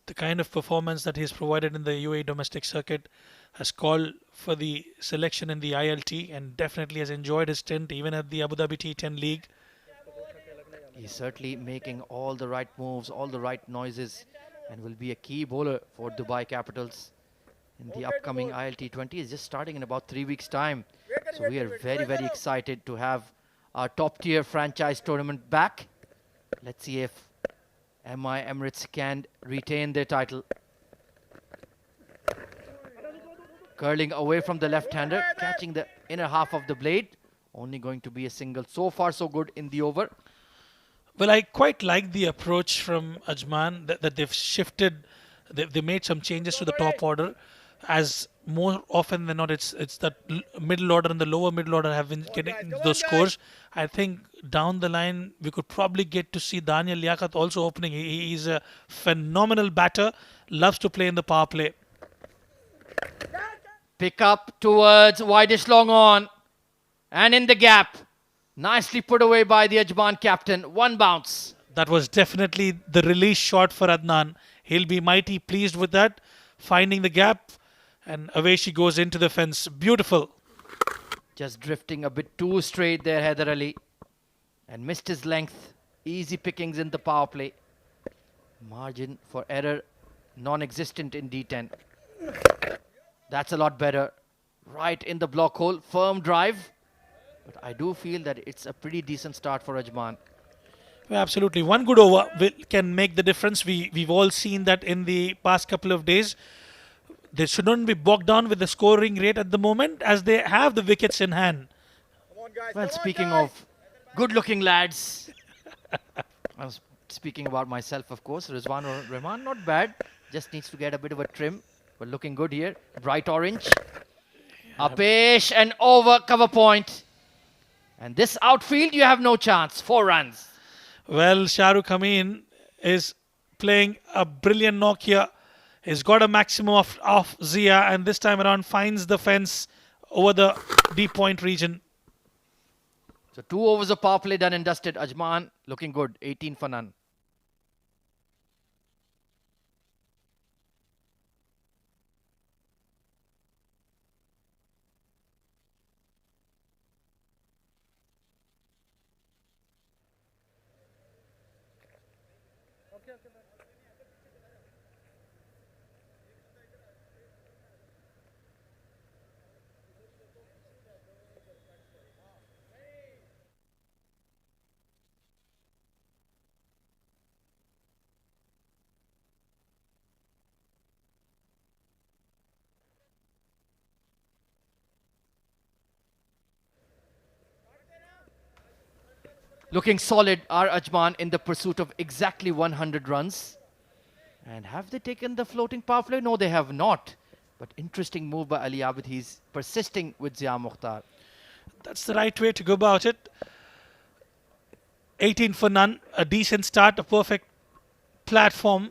the kind of performance that he's provided in the UAE domestic circuit has called for the selection in the ILT and definitely has enjoyed his stint even at the Abu Dhabi T10 League. He's certainly making all the right moves, all the right noises, and will be a key bowler for Dubai Capitals in the upcoming ILT20. It's just starting in about 3 weeks' time. So we are very, very excited to have our top-tier franchise tournament back. Let's see if MI Emirates can retain their title. Curling away from the left-hander, catching the inner half of the blade. Only going to be a single. So far, so good in the over. Well, I quite like the approach from Ajman that they've shifted. They made some changes to the top order, as more often than not it's that middle order and the lower middle order have been getting those scores. I think down the line we could probably get to see Daniel Liaquat also opening. He's a phenomenal batter, loves to play in the power play. Pick up towards wideish long on, and in the gap. Nicely put away by the Ajman captain. One bounce. That was definitely the release shot for Adnan. He'll be mighty pleased with that. Finding the gap, and away she goes into the fence. Beautiful. Just drifting a bit too straight there, Haider Ali. And missed his length. Easy pickings in the power play. Margin for error non-existent in D10. That's a lot better. Right in the block hole. Firm drive. But I do feel that it's a pretty decent start for Ajman. Yeah, absolutely. One good over can make the difference. We've all seen that in the past couple of days. They shouldn't be bogged down with the scoring rate at the moment as they have the wickets in hand. Well, speaking of good-looking lads, I was speaking about myself, of course. Rizwan or Rahman, not bad. Just needs to get a bit of a trim, but looking good here. Bright orange. Apesh and over cover point. And this outfield, you have no chance. 4 runs. Well, Shah Rukh Khan is playing a brilliant knock here. He's got a maximum of Zia, and this time around finds the fence over the deep point region. So 2 overs of power play done and dusted. Ajman looking good. 18 for none. Looking solid are Ajman in the pursuit of exactly 100 runs. And have they taken the floating power play? No, they have not. But interesting move by Ali Abid. He's persisting with Zia Mukhtar. That's the right way to go about it. 18 for none. A decent start, a perfect platform.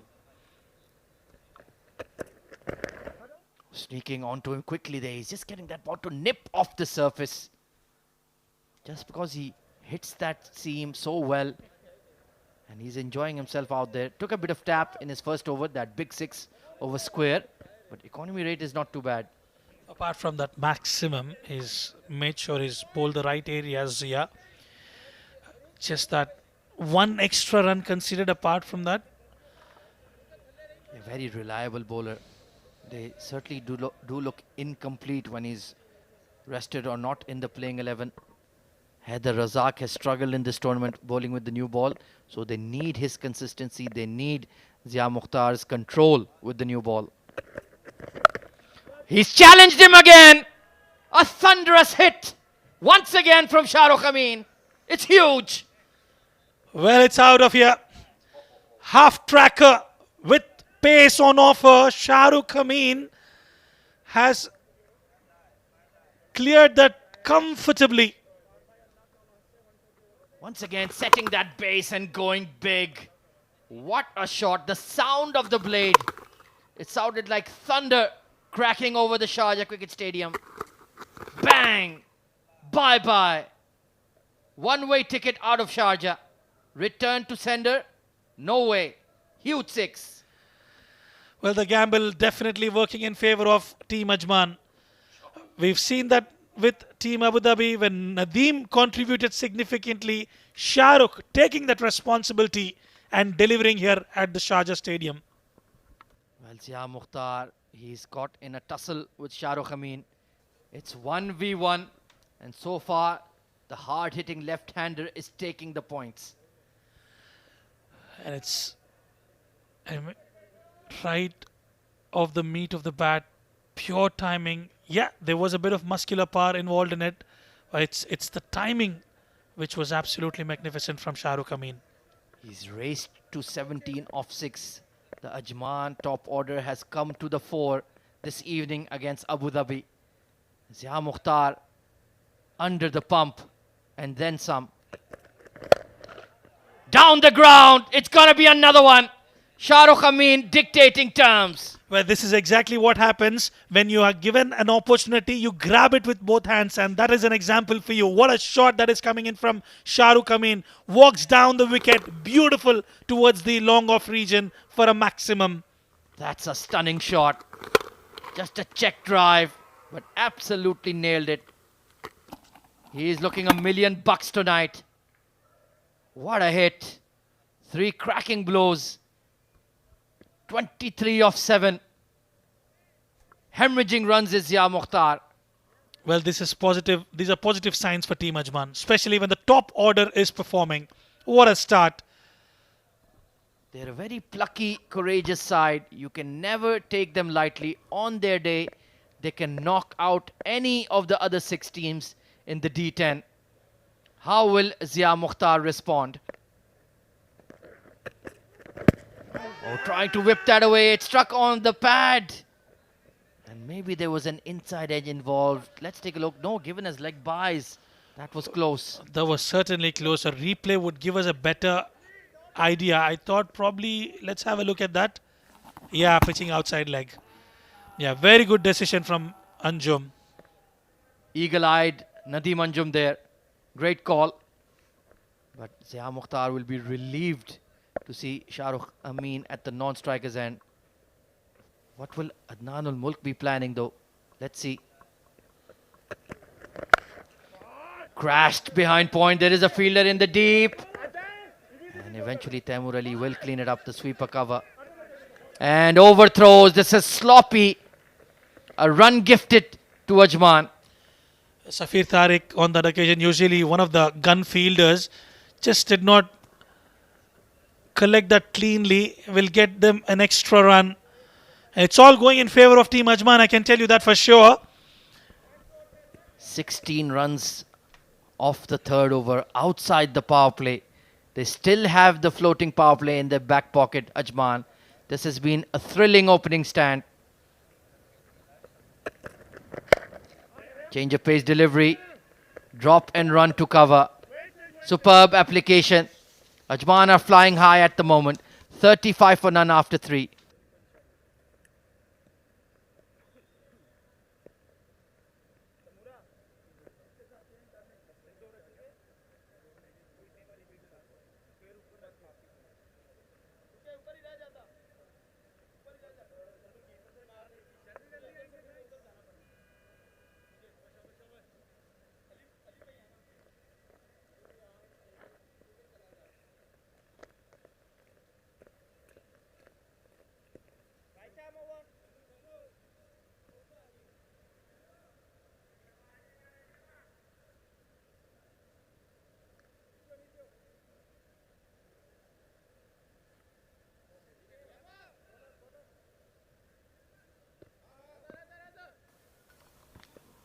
Sneaking onto him quickly there. He's just getting that ball to nip off the surface. Just because he hits that seam so well. And he's enjoying himself out there. Took a bit of tap in his first over. That big 6 over square. But economy rate is not too bad. Apart from that maximum, he's made sure he's bowled the right areas, Zia. Just that one extra run considered apart from that. A very reliable bowler. They certainly do look incomplete when he's rested or not in the playing 11. Haider Razak has struggled in this tournament bowling with the new ball. So they need his consistency. They need Zia Mukhtar's control with the new ball. He's challenged him again. A thunderous hit. Once again from Shah Rukh Khan. It's huge. Well, it's out of here. Half tracker with pace on offer. Shah Rukh Khan has cleared that comfortably. Once again, setting that base and going big. What a shot. The sound of the blade. It sounded like thunder cracking over the Sharjah Cricket Stadium. Bang! Bye-bye. One-way ticket out of Sharjah. Return to sender. No way. Huge 6. Well, the gamble definitely working in favor of Team Ajman. We've seen that with Team Abu Dhabi when Nadim contributed significantly. Shah Rukh taking that responsibility and delivering here at the Sharjah Stadium. Well, Zia Mukhtar, he's caught in a tussle with Shah Rukh Khan. It's 1v1. And so far, the hard-hitting left-hander is taking the points. And it's right off the meat of the bat. Pure timing. Yeah, there was a bit of muscular power involved in it. But it's the timing which was absolutely magnificent from Shah Rukh Khan. He's raced to 17 off 6. The Ajman top order has come to the fore this evening against Abu Dhabi. Zia Mukhtar under the pump and then some. Down the ground. It's going to be another one. Shahrukh Amin dictating terms. Well, this is exactly what happens when you are given an opportunity. You grab it with both hands, and that is an example for you. What a shot that is coming in from Shahrukh Amin. Walks down the wicket, beautiful towards the long off region for a maximum. That's a stunning shot. Just a check drive, but absolutely nailed it. He's looking $1 million tonight. What a hit. 3 cracking blows. 23 of 7. Hemorrhaging runs is Zia Mukhtar. Well, this is positive. These are positive signs for Team Ajman, especially when the top order is performing. What a start. They're a very plucky, courageous side. You can never take them lightly. On their day, they can knock out any of the other 6 teams in the D10. How will Zia Mukhtar respond? Oh, trying to whip that away. It struck on the pad. And maybe there was an inside edge involved. Let's take a look. No, given as leg buys. That was close. That was certainly close. A replay would give us a better idea. I thought probably, let's have a look at that. Yeah, pitching outside leg. Yeah, very good decision from Anjum. Eagle-eyed Nadim Anjum there. Great call. But Zia Mukhtar will be relieved to see Shahrukh Amin at the non-striker's end. What will Adnan ul-Mulk be planning though? Let's see. Crashed behind point. There is a fielder in the deep. And eventually Taimur Ali will clean it up, the sweeper cover. And overthrows. This is sloppy. A run gifted to Ajman. Safir Tariq on that occasion, usually one of the gun fielders, just did not collect that cleanly. Will get them an extra run. It's all going in favor of Team Ajman, I can tell you that for sure. 16 runs off the third over outside the power play. They still have the floating power play in their back pocket, Ajman. This has been a thrilling opening stand. Change of pace delivery. Drop and run to cover. Superb application. Ajman are flying high at the moment. 35 for none after 3.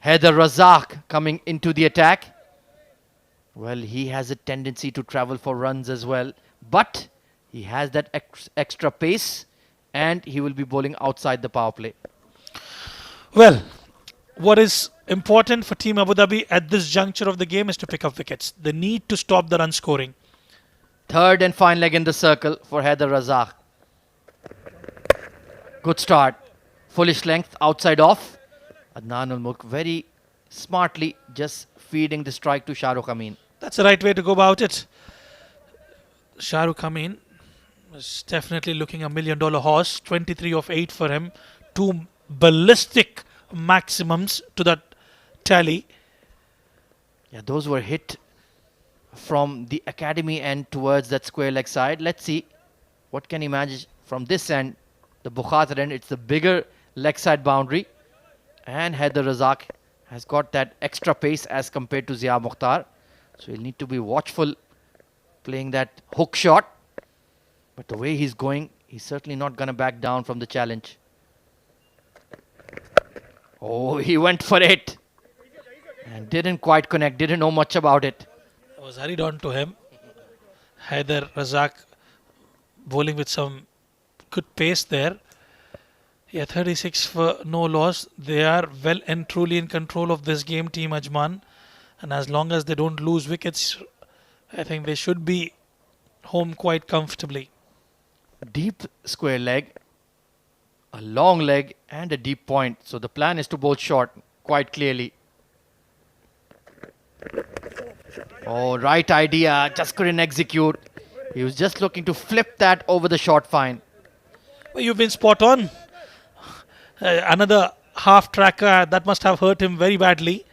Haider Razak coming into the attack. Well, he has a tendency to travel for runs as well. But he has that extra pace. And he will be bowling outside the power play. Well, what is important for Team Abu Dhabi at this juncture of the game is to pick up wickets. They need to stop the run scoring. Third and fine leg in the circle for Haider Razak. Good start. Fullish length, outside off. Adnan ul-Mulk very smartly just feeding the strike to Shahrukh Amin. That's the right way to go about it. Shahrukh Amin is definitely looking $1 million horse. 23 of 8 for him. 2 ballistic maximums to that tally. Yeah, those were hit from the academy end towards that square leg side. Let's see what can he manage from this end. The Bukhatar end, it's the bigger leg side boundary. And Haider Razak has got that extra pace as compared to Zia Mukhtar. So he'll need to be watchful playing that hook shot. But the way he's going, he's certainly not going to back down from the challenge. Oh, he went for it. And didn't quite connect, didn't know much about it. It was hurried on to him. Haider Razak bowling with some good pace there. Yeah, 36 for no loss. They are well and truly in control of this game, Team Ajman. And as long as they don't lose wickets, I think they should be home quite comfortably. Deep square leg, a long leg, and a deep point. So the plan is to bowl short quite clearly. Oh, right idea. Just couldn't execute. He was just looking to flip that over the short fine. Well, you've been spot on. Another half tracker that must have hurt him very badly.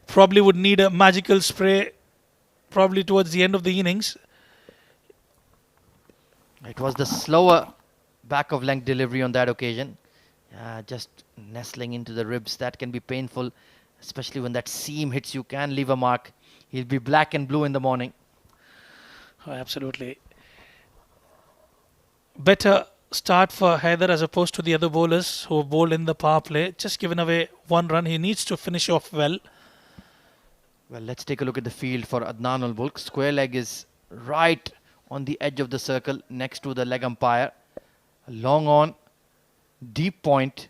Probably would need a magical spray probably towards the end of the innings. It was the slower back of length delivery on that occasion. Just nestling into the ribs. That can be painful, especially when that seam hits you, can leave a mark. He'll be black and blue in the morning. Oh, absolutely. Better start for Haider as opposed to the other bowlers who bowled in the power play. Just given away 1 run. He needs to finish off well. Well, let's take a look at the field for Adnan ul Mulk. Square leg is right on the edge of the circle next to the leg umpire. Long on, deep point,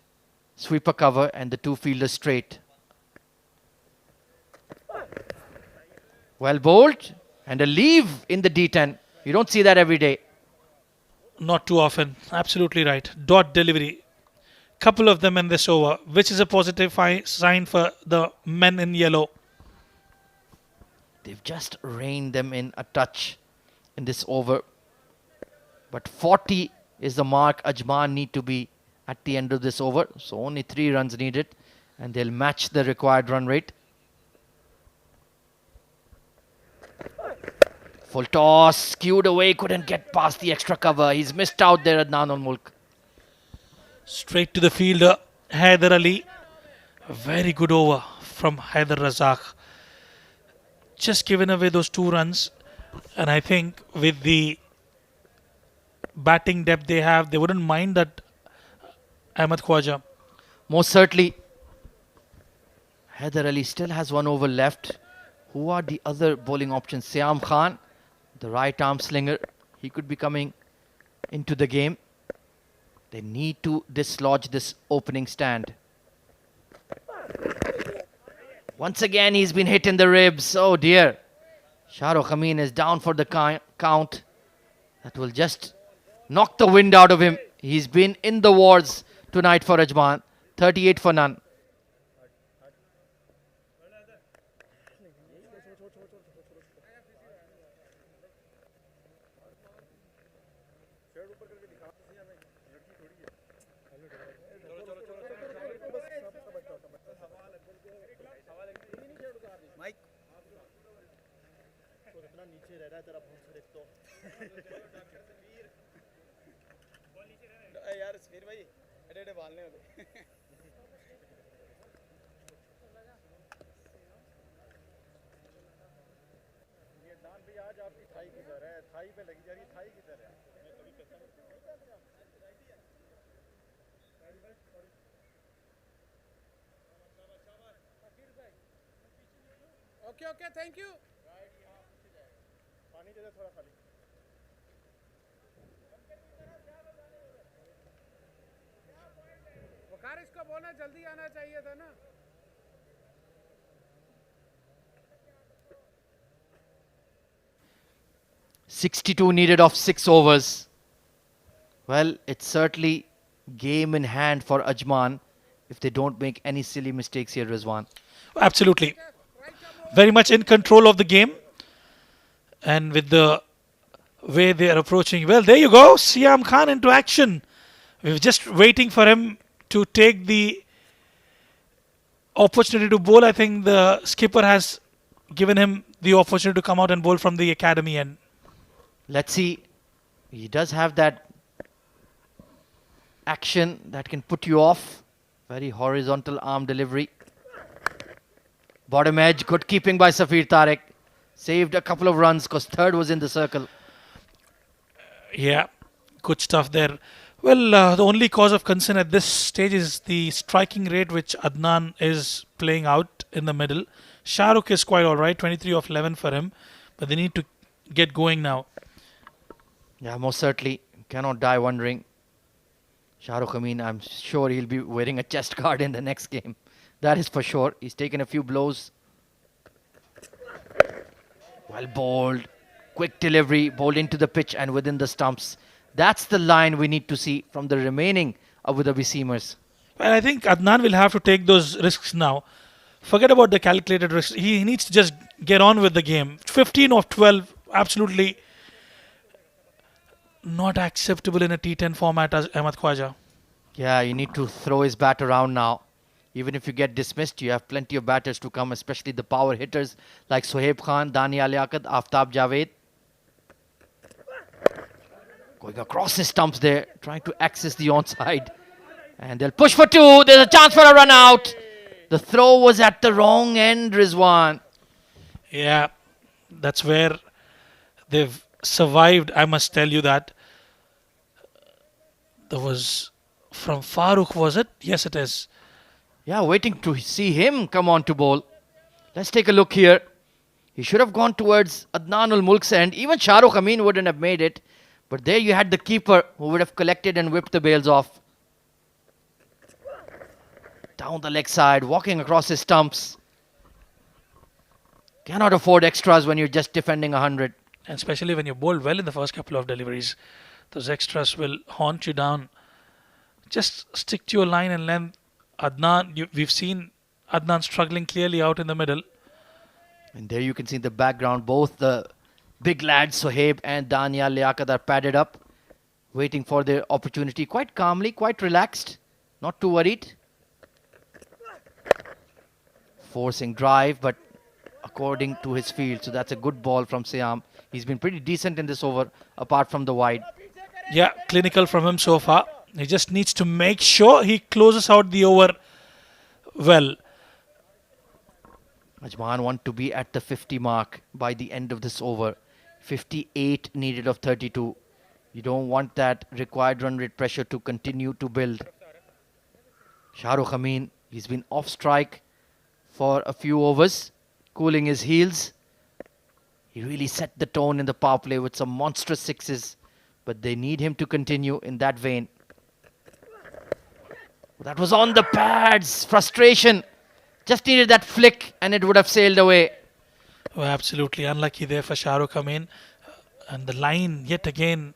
sweeper cover, and the 2 fielders straight. Well bowled, and a leave in the D10. You don't see that every day. Not too often. Absolutely right. Dot delivery. Couple of them in this over, which is a positive sign for the men in yellow. They've just reined them in a touch in this over. But 40 is the mark Ajman need to be at the end of this over. So only 3 runs needed, and they'll match the required run rate. Full toss, skewed away, couldn't get past the extra cover. He's missed out there, Adnan ul Mulk. Straight to the fielder, Haider Ali. A very good over from Haider Razak. Just given away those 2 runs. And I think with the batting depth they have, they wouldn't mind that Ahmed Khwaja. Most certainly. Haider Ali still has 1 over left. Who are the other bowling options? Siam Khan, the right arm slinger. He could be coming into the game. They need to dislodge this opening stand. Once again, he's been hit in the ribs. Oh dear. Shahrukh Amin is down for the count. That will just knock the wind out of him. He's been in the wars tonight for Ajman. 38 for none. Okay, okay, thank you. वकार इसको बोलना जल्दी आना चाहिए था ना. 62 needed of 6 overs. Well, it's certainly game in hand for Ajman if they don't make any silly mistakes here, Rizwan. Absolutely. Very much in control of the game. And with the way they are approaching. Well, there you go. Siam Khan into action. We were just waiting for him to take the opportunity to bowl. I think the skipper has given him the opportunity to come out and bowl from the academy end. Let's see. He does have that action that can put you off. Very horizontal arm delivery. Bottom edge, good keeping by Safir Tariq. Saved a couple of runs because third was in the circle. Yeah, good stuff there. Well, the only cause of concern at this stage is the striking rate which Adnan is playing out in the middle. Shahrukh is quite alright, 23 of 11 for him. But they need to get going now. Yeah, most certainly. Cannot die wondering. Shahrukh Amin, I'm sure he'll be wearing a chest guard in the next game. That is for sure. He's taken a few blows. Well bowled. Quick delivery. Bowled into the pitch and within the stumps. That's the line we need to see from the remaining Abu Dhabi seamers. And I think Adnan will have to take those risks now. Forget about the calculated risks. He needs to just get on with the game. 15 of 12, absolutely not acceptable in a T10 format as Ahmed Khwaja. Yeah, you need to throw his bat around now. Even if you get dismissed, you have plenty of batters to come, especially the power hitters like Sohaib Khan, Dania Liaquat, Aftab Javed. Going across his stumps there, trying to access the onside. And they'll push for two. There's a chance for a run out. The throw was at the wrong end, Rizwan. Yeah, that's where they've survived. I must tell you that. There was from Farooq, was it? Yes, it is. Yeah, waiting to see him come on to bowl. Let's take a look here. He should have gone towards Adnan ul Mulk's end. Even Shahrukh Amin wouldn't have made it. But there you had the keeper who would have collected and whipped the bails off. Down the leg side, walking across his stumps. Cannot afford extras when you're just defending 100. And especially when you bowl well in the first couple of deliveries, those extras will haunt you down. Just stick to your line and length. Adnan, we've seen Adnan struggling clearly out in the middle. And there you can see in the background, both the big lads, Sohaib and Dania Liaquat, are padded up, waiting for their opportunity quite calmly, quite relaxed, not too worried. Forcing drive, but according to his field. So that's a good ball from Siam. He's been pretty decent in this over, apart from the wide. Yeah, clinical from him so far. He just needs to make sure he closes out the over well. Ajman want to be at the 50 mark by the end of this over. 58 needed of 32. You don't want that required run rate pressure to continue to build. Shahrukh Amin, he's been off strike for a few overs, cooling his heels. He really set the tone in the power play with some monstrous sixes, but they need him to continue in that vein. That was on the pads. Frustration. Just needed that flick and it would have sailed away. Oh, absolutely unlucky there for Shahrukh Amin. And the line yet again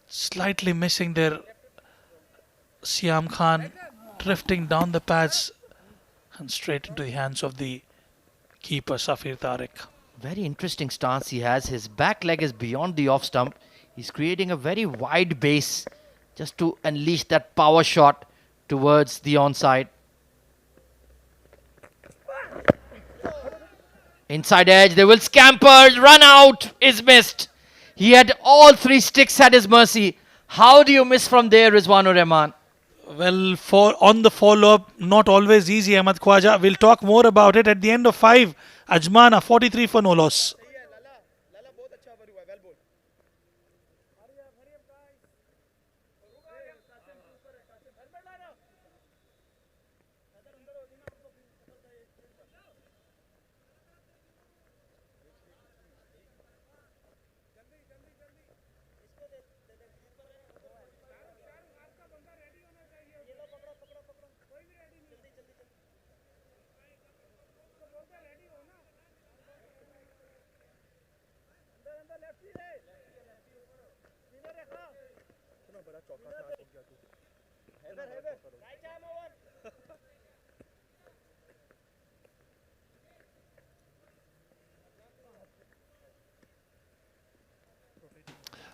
slightly missing there. Siam Khan drifting down the pads and straight into the hands of the keeper Safir Tariq. Very interesting stance he has. His back leg is beyond the off stump. He's creating a very wide base just to unleash that power shot towards the onside. Inside edge, they will scamper, run out, is missed. He had all three sticks at his mercy. How do you miss from there, Rizwanur Rahman? Well, on the follow-up, not always easy, Ahmed Khwaja. We'll talk more about it at the end of 5. Ajman, 43 for no loss.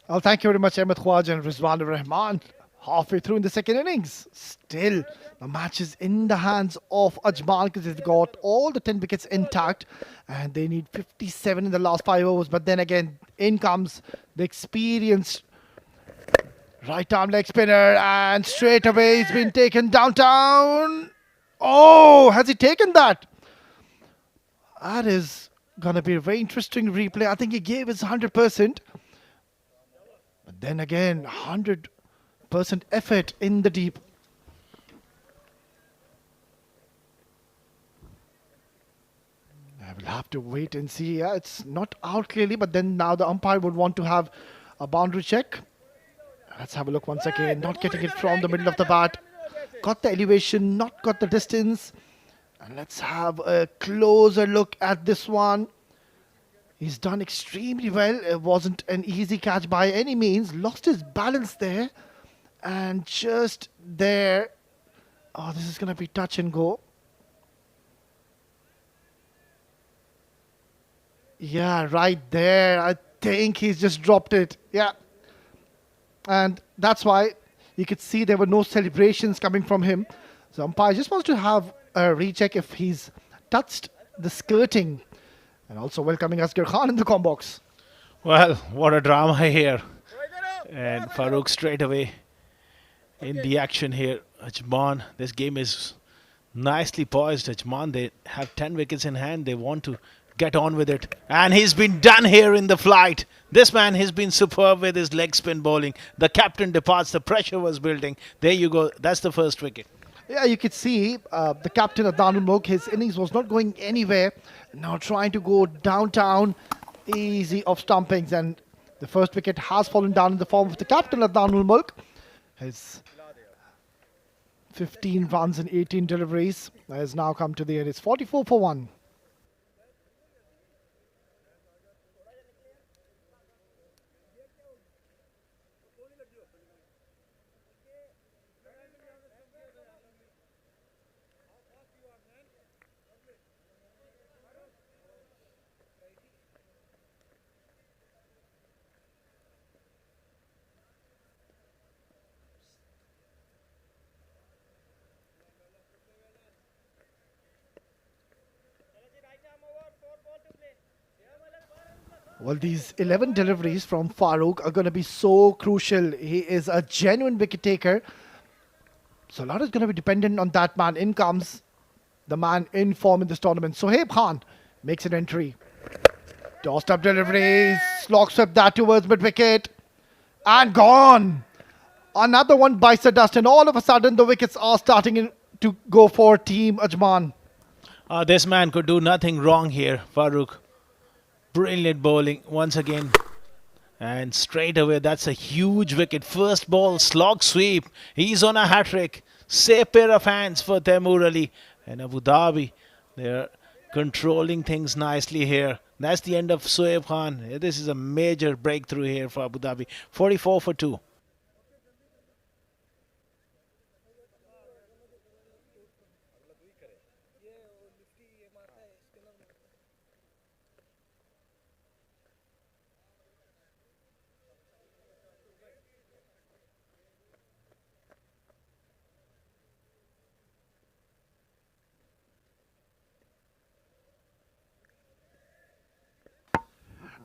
Well, thank you very much, Ahmed Khwaja and Rizwan Rahman. Halfway through in the second innings. Still, the match is in the hands of Ajman because they've got all the 10 wickets intact and they need 57 in the last 5 overs. But then again, in comes the experienced right arm leg spinner and straight away he's been taken downtown. Oh, has he taken that? That is going to be a very interesting replay. I think he gave his 100%. But then again, 100% effort in the deep. I will have to wait and see. Yeah, it's not out clearly, but then now the umpire would want to have a boundary check. Let's have a look once again. Not getting it from the middle of the bat. Got the elevation, not got the distance. And let's have a closer look at this one. He's done extremely well. It wasn't an easy catch by any means. Lost his balance there. And just there. Oh, this is going to be touch and go. Yeah, right there. I think he's just dropped it. Yeah. And that's why you could see there were no celebrations coming from him. So umpire just wants to have a recheck if he's touched the skirting. And also welcoming Asghar Khan in the com box. Well, what a drama here. And Farouk straight away in the action here. Ajman, this game is nicely poised. Ajman, they have 10 wickets in hand. They want to get on with it. And he's been done here in the flight. This man has been superb with his leg spin bowling. The captain departs. The pressure was building. There you go. That's the first wicket. Yeah, you could see the captain of Danul Mulk, his innings was not going anywhere. Now trying to go downtown, easy off stumpings. And the first wicket has fallen down in the form of the captain of Danul Mulk. His 15 runs and 18 deliveries has now come to the end. It's 44 for 1. Well, these 11 deliveries from Farouk are going to be so crucial. He is a genuine wicket taker. So a lot is going to be dependent on that man. In comes the man in form in this tournament. Sohaib Khan makes an entry. Tossed up deliveries. Slog swept that towards mid-wicket. And gone. Another one bites the dust. And all of a sudden, the wickets are starting to go for Team Ajman. This man could do nothing wrong here, Farouk. Brilliant bowling once again. And straight away, that's a huge wicket. First ball, slog sweep. He's on a hat-trick. Safe pair of hands for Taimur Ali. And Abu Dhabi, they're controlling things nicely here. That's the end of Sohaib Khan. This is a major breakthrough here for Abu Dhabi. 44 for 2.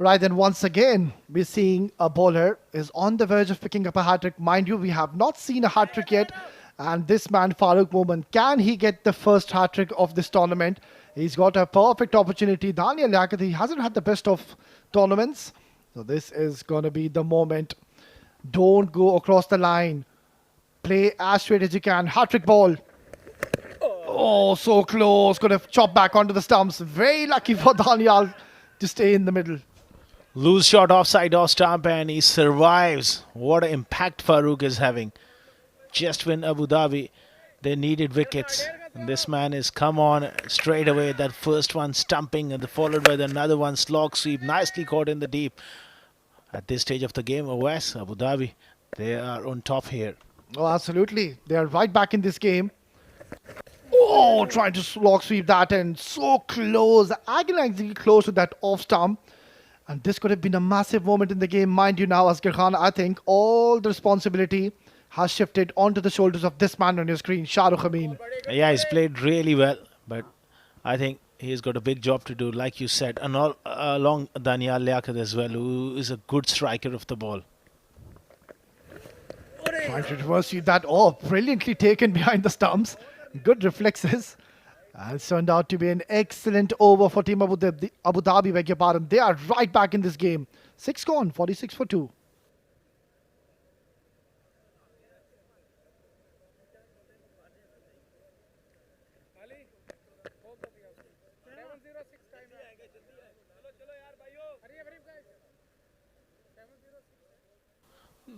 Right, then once again, we're seeing a bowler is on the verge of picking up a hat-trick. Mind you, we have not seen a hat-trick yet. And this man, Farouk Momin, can he get the first hat-trick of this tournament? He's got a perfect opportunity. Daniel Liaquat, he hasn't had the best of tournaments. So this is going to be the moment. Don't go across the line. Play as straight as you can. Hat-trick ball. Oh, so close. Could have chopped back onto the stumps. Very lucky for Daniel to stay in the middle. Loose shot offside off stump and he survives. What an impact Farouk is having. Just when Abu Dhabi, they needed wickets. And this man is come on straight away. That first one stumping and followed by another one slog sweep. Nicely caught in the deep. At this stage of the game, OS, Abu Dhabi, they are on top here. Oh, absolutely. They are right back in this game. Oh, trying to slog sweep that and so close. Agonizingly close to that off stump. And this could have been a massive moment in the game. Mind you now, Asghar Khan, I think all the responsibility has shifted onto the shoulders of this man on your screen, Shah Rukh Amin. Yeah, he's played really well, but I think he's got a big job to do, like you said, and all along Daniel Liaquat as well, who is a good striker of the ball. Trying to reverse you that. Oh, brilliantly taken behind the stumps. Good reflexes. And it's turned out to be an excellent over for Team Abu Dhabi, beg your pardon. They are right back in this game. 6 gone, 46 for 2.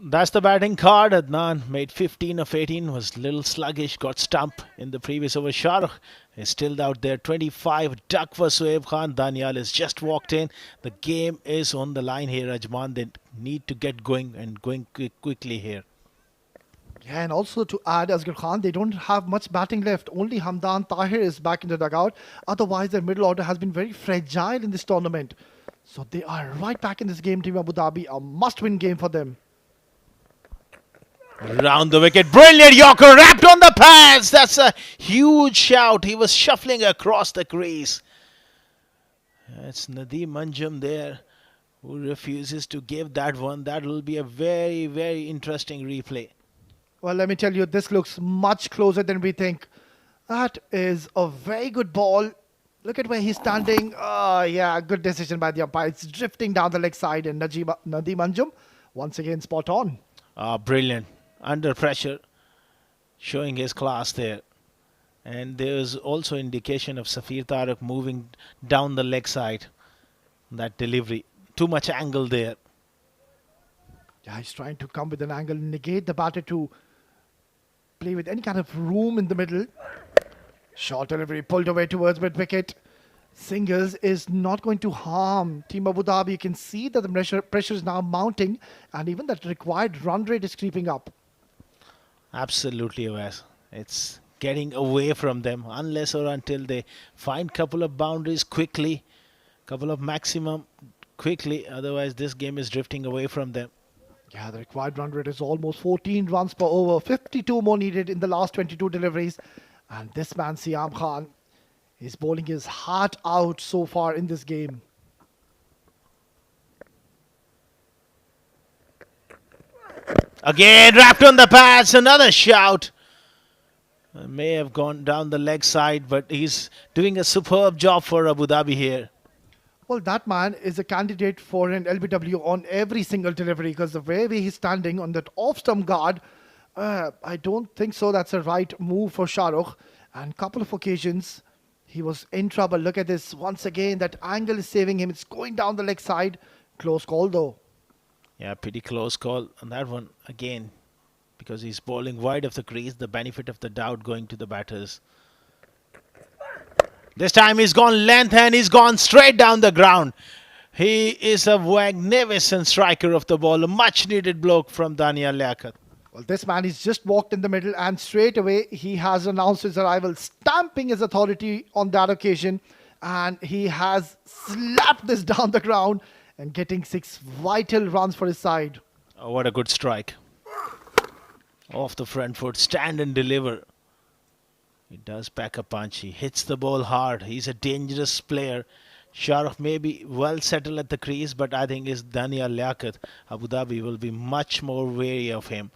That's the batting card. Adnan made 15 of 18, was little sluggish, got stumped in the previous over. Shahrukh is still out there, 25. Duck for Sohaib Khan. Daniel has just walked in. The game is on the line here, Ajman. They need to get going and going quickly here. Yeah, and also to add, Asghar Khan, they don't have much batting left. Only Hamdan Tahir is back in the dugout. Otherwise, their middle order has been very fragile in this tournament. So they are right back in this game, Team Abu Dhabi. A must-win game for them. Round the wicket, brilliant Yorker, wrapped on the pads. That's a huge shout. He was shuffling across the crease. It's Nadim Anjum there who refuses to give that one. That will be a very, very interesting replay. Well, let me tell you, this looks much closer than we think. That is a very good ball. Look at where he's standing. Oh, yeah, good decision by the umpire. It's drifting down the leg side, and Nadim Anjum once again spot on. Brilliant. Under pressure, showing his class there. And there's also indication of Safir Tariq moving down the leg side. That delivery. Too much angle there. Yeah, he's trying to come with an angle, negate the batter to play with any kind of room in the middle. Short delivery pulled away towards mid wicket. Singles is not going to harm Team Abu Dhabi. You can see that the pressure is now mounting, and even that required run rate is creeping up. Absolutely, Wes. It's getting away from them unless or until they find couple of boundaries quickly, couple of maximum quickly. Otherwise, this game is drifting away from them. Yeah, the required run rate is almost 14 runs per over. 52 more needed in the last 22 deliveries. And this man, Siam Khan, is bowling his heart out so far in this game. Again, wrapped on the pads, another shout. May have gone down the leg side, but he's doing a superb job for Abu Dhabi here. Well, that man is a candidate for an LBW on every single delivery because the way he's standing on that off-stump guard, I don't think so. That's a right move for Shahrukh. And couple of occasions, he was in trouble. Look at this. Once again, that angle is saving him. It's going down the leg side. Close call, though. Yeah, pretty close call on that one again, because he's bowling wide of the crease. The benefit of the doubt going to the batters. This time he's gone length and he's gone straight down the ground. He is a magnificent striker of the ball. A much needed bloke from Daniel Liaquat. Well, this man is just walked in the middle and straight away he has announced his arrival, stamping his authority on that occasion. And he has slapped this down the ground and getting 6 vital runs for his side. Oh, what a good strike. Off the front foot, stand and deliver. He does pack a punch. He hits the ball hard. He's a dangerous player. Shahrukh may be well settled at the crease, but I think it's Daniel Liaquat. Abu Dhabi will be much more wary of him.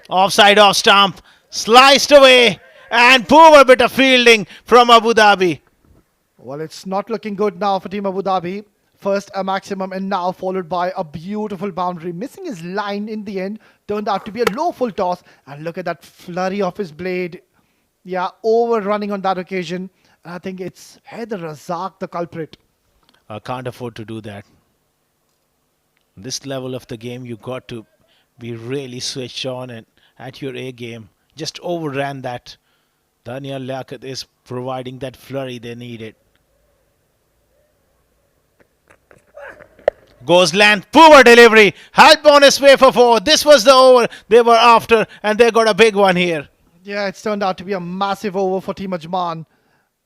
Offside off stump. Sliced away. And poor bit of fielding from Abu Dhabi. Well, it's not looking good now for Team Abu Dhabi. First a maximum and now followed by a beautiful boundary. Missing his line in the end. Turned out to be a low full toss. And look at that flurry of his blade. Yeah, overrunning on that occasion. And I think it's Haider Razak the culprit. I can't afford to do that. This level of the game, you got to be really switched on and at your A game. Just overran that. Daniel Liaquat is providing that flurry they needed. Goes length, poor delivery. Help on his way for 4. This was the over they were after, and they got a big one here. Yeah, it's turned out to be a massive over for Team Ajman.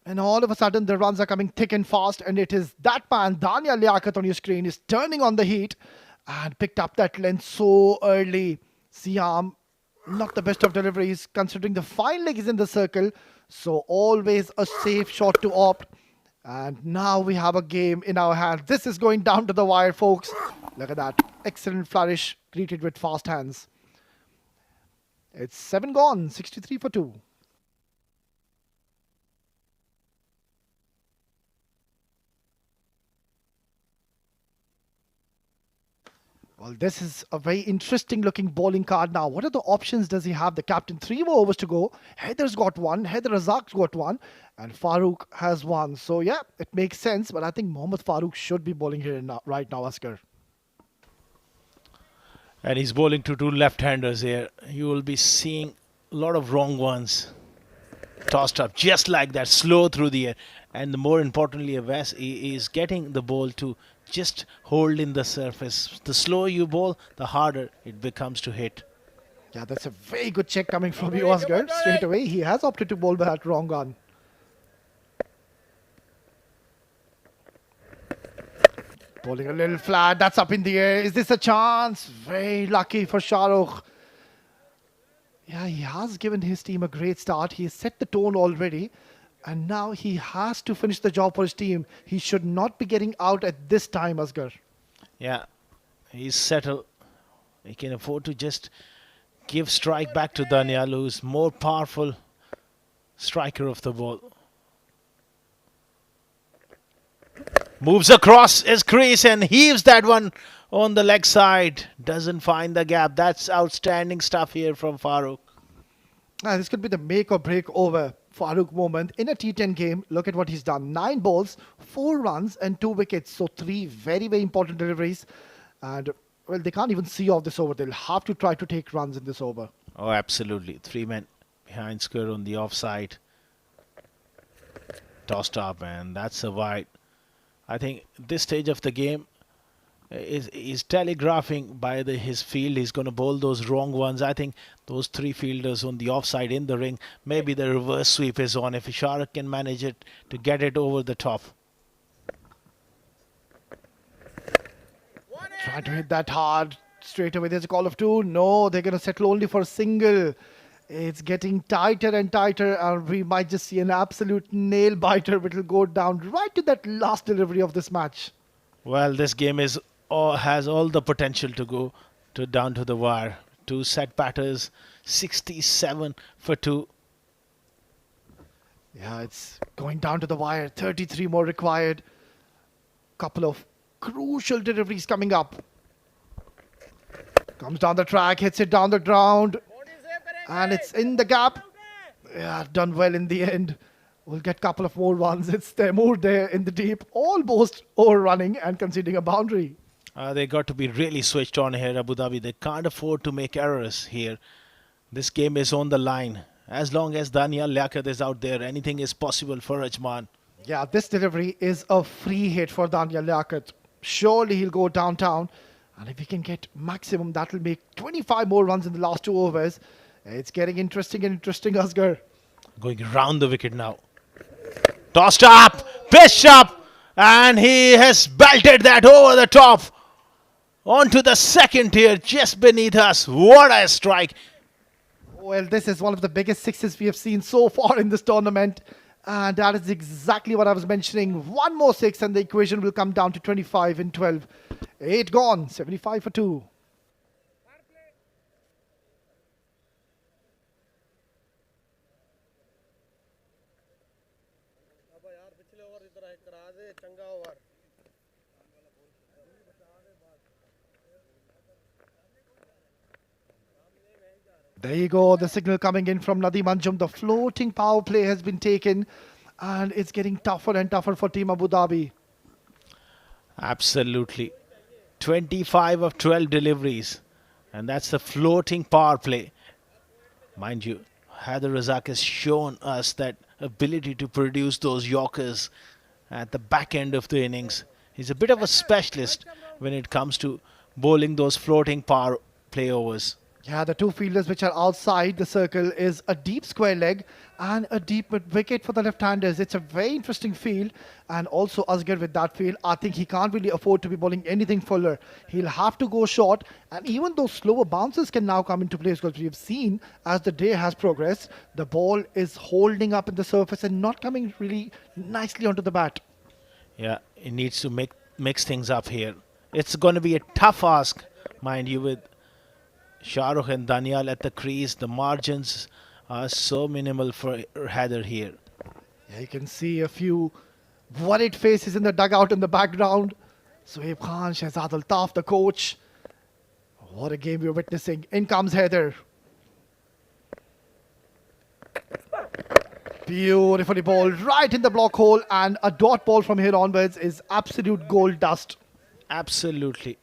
And all of a sudden, the runs are coming thick and fast. And it is that man, Daniel Liaquat, on your screen, is turning on the heat and picked up that length so early. Siam, not the best of deliveries, considering the fine leg is in the circle. So always a safe shot to opt. And now we have a game in our hands. This is going down to the wire, folks. Look at that. Excellent flourish, greeted with fast hands. It's 7 gone, 63 for 2. Well, this is a very interesting looking bowling card now. What are the options does he have? The captain, 3 more overs to go. Heather's got one, Heather Razak's got one, and Farooq has one. So, yeah, it makes sense, but I think Mohammad Farooq should be bowling here now, right now, Askar. And he's bowling to two left-handers here. You will be seeing a lot of wrong ones. Tossed up just like that, slow through the air. And more importantly, Wes is getting the ball to just hold in the surface. The slower you bowl, the harder it becomes to hit. Yeah, that's a very good check coming from you, Asghar. Straight away, he has opted to bowl that wrong one. Bowling a little flat, that's up in the air. Is this a chance? Very lucky for Shahrukh. Yeah, he has given his team a great start. He has set the tone already. And now he has to finish the job for his team. He should not be getting out at this time, Asghar. Yeah, he's settled. He can afford to just give strike back to Daniel, who's more powerful striker of the ball. Moves across his crease and heaves that one on the leg side. Doesn't find the gap. That's outstanding stuff here from Farooq. This could be the make or break over Farooq moment in a T10 game. Look at what he's done. 9 balls, 4 runs and 2 wickets. So 3 very, very important deliveries. And, well, they can't even see off this over. They'll have to try to take runs in this over. Oh, absolutely. 3 men behind square on the offside. Tossed up, and that's a wide. I think this stage of the game is telegraphing by his field. He's going to bowl those wrong ones. I think those 3 fielders on the offside in the ring, maybe the reverse sweep is on. If Shahrukh can manage it to get it over the top. Trying to hit that hard. Straight away there's a call of 2. No, they're going to settle only for a single. It's getting tighter and tighter, and we might just see an absolute nail biter which will go down right to that last delivery of this match. Well, this game has all the potential to go down to the wire. 2 set batters, 67 for 2. Yeah, it's going down to the wire. 33 more required. Couple of crucial deliveries coming up. Comes down the track, hits it down the ground. And it's in the gap. Yeah, done well in the end. We'll get a couple of more runs. It's more there in the deep. Almost overrunning and conceding a boundary. They got to be really switched on here, Abu Dhabi. They can't afford to make errors here. This game is on the line. As long as Daniel Liaquat is out there, anything is possible for Ajman. Yeah, this delivery is a free hit for Daniel Liaquat. Surely he'll go downtown. And if he can get maximum, that will make 25 more runs in the last 2 overs. It's getting interesting and interesting, Asghar. Going around the wicket now. Tossed up, pitched up, and he has belted that over the top. Onto the second tier, just beneath us. What a strike. Well, this is one of the biggest sixes we have seen so far in this tournament. And that is exactly what I was mentioning. 1 more 6 and the equation will come down to 25 in 12. 8 gone, 75 for 2. There you go, the signal coming in from Nadim Anjum. The floating power play has been taken and it's getting tougher and tougher for Team Abu Dhabi. Absolutely. 25 of 12 deliveries. And that's the floating power play. Mind you, Heather Razak has shown us that ability to produce those Yorkers at the back end of the innings. He's a bit of a specialist when it comes to bowling those floating power play overs. Yeah, the 2 fielders which are outside the circle is a deep square leg and a deep wicket for the left-handers. It's a very interesting field, and also Asghar with that field, I think he can't really afford to be bowling anything fuller. He'll have to go short, and even those slower bounces can now come into play, because we've seen as the day has progressed, the ball is holding up in the surface and not coming really nicely onto the bat. Yeah, he needs to mix things up here. It's going to be a tough ask, mind you, with Shahrukh and Daniel at the crease. The margins are so minimal for Heather here. Yeah, you can see a few worried faces in the dugout in the background. Sohaib Khan, Shahzad Altaf, the coach. What a game we're witnessing. In comes Heather. Beautifully bowled right in the block hole, and a dot ball from here onwards is absolute gold dust. Absolutely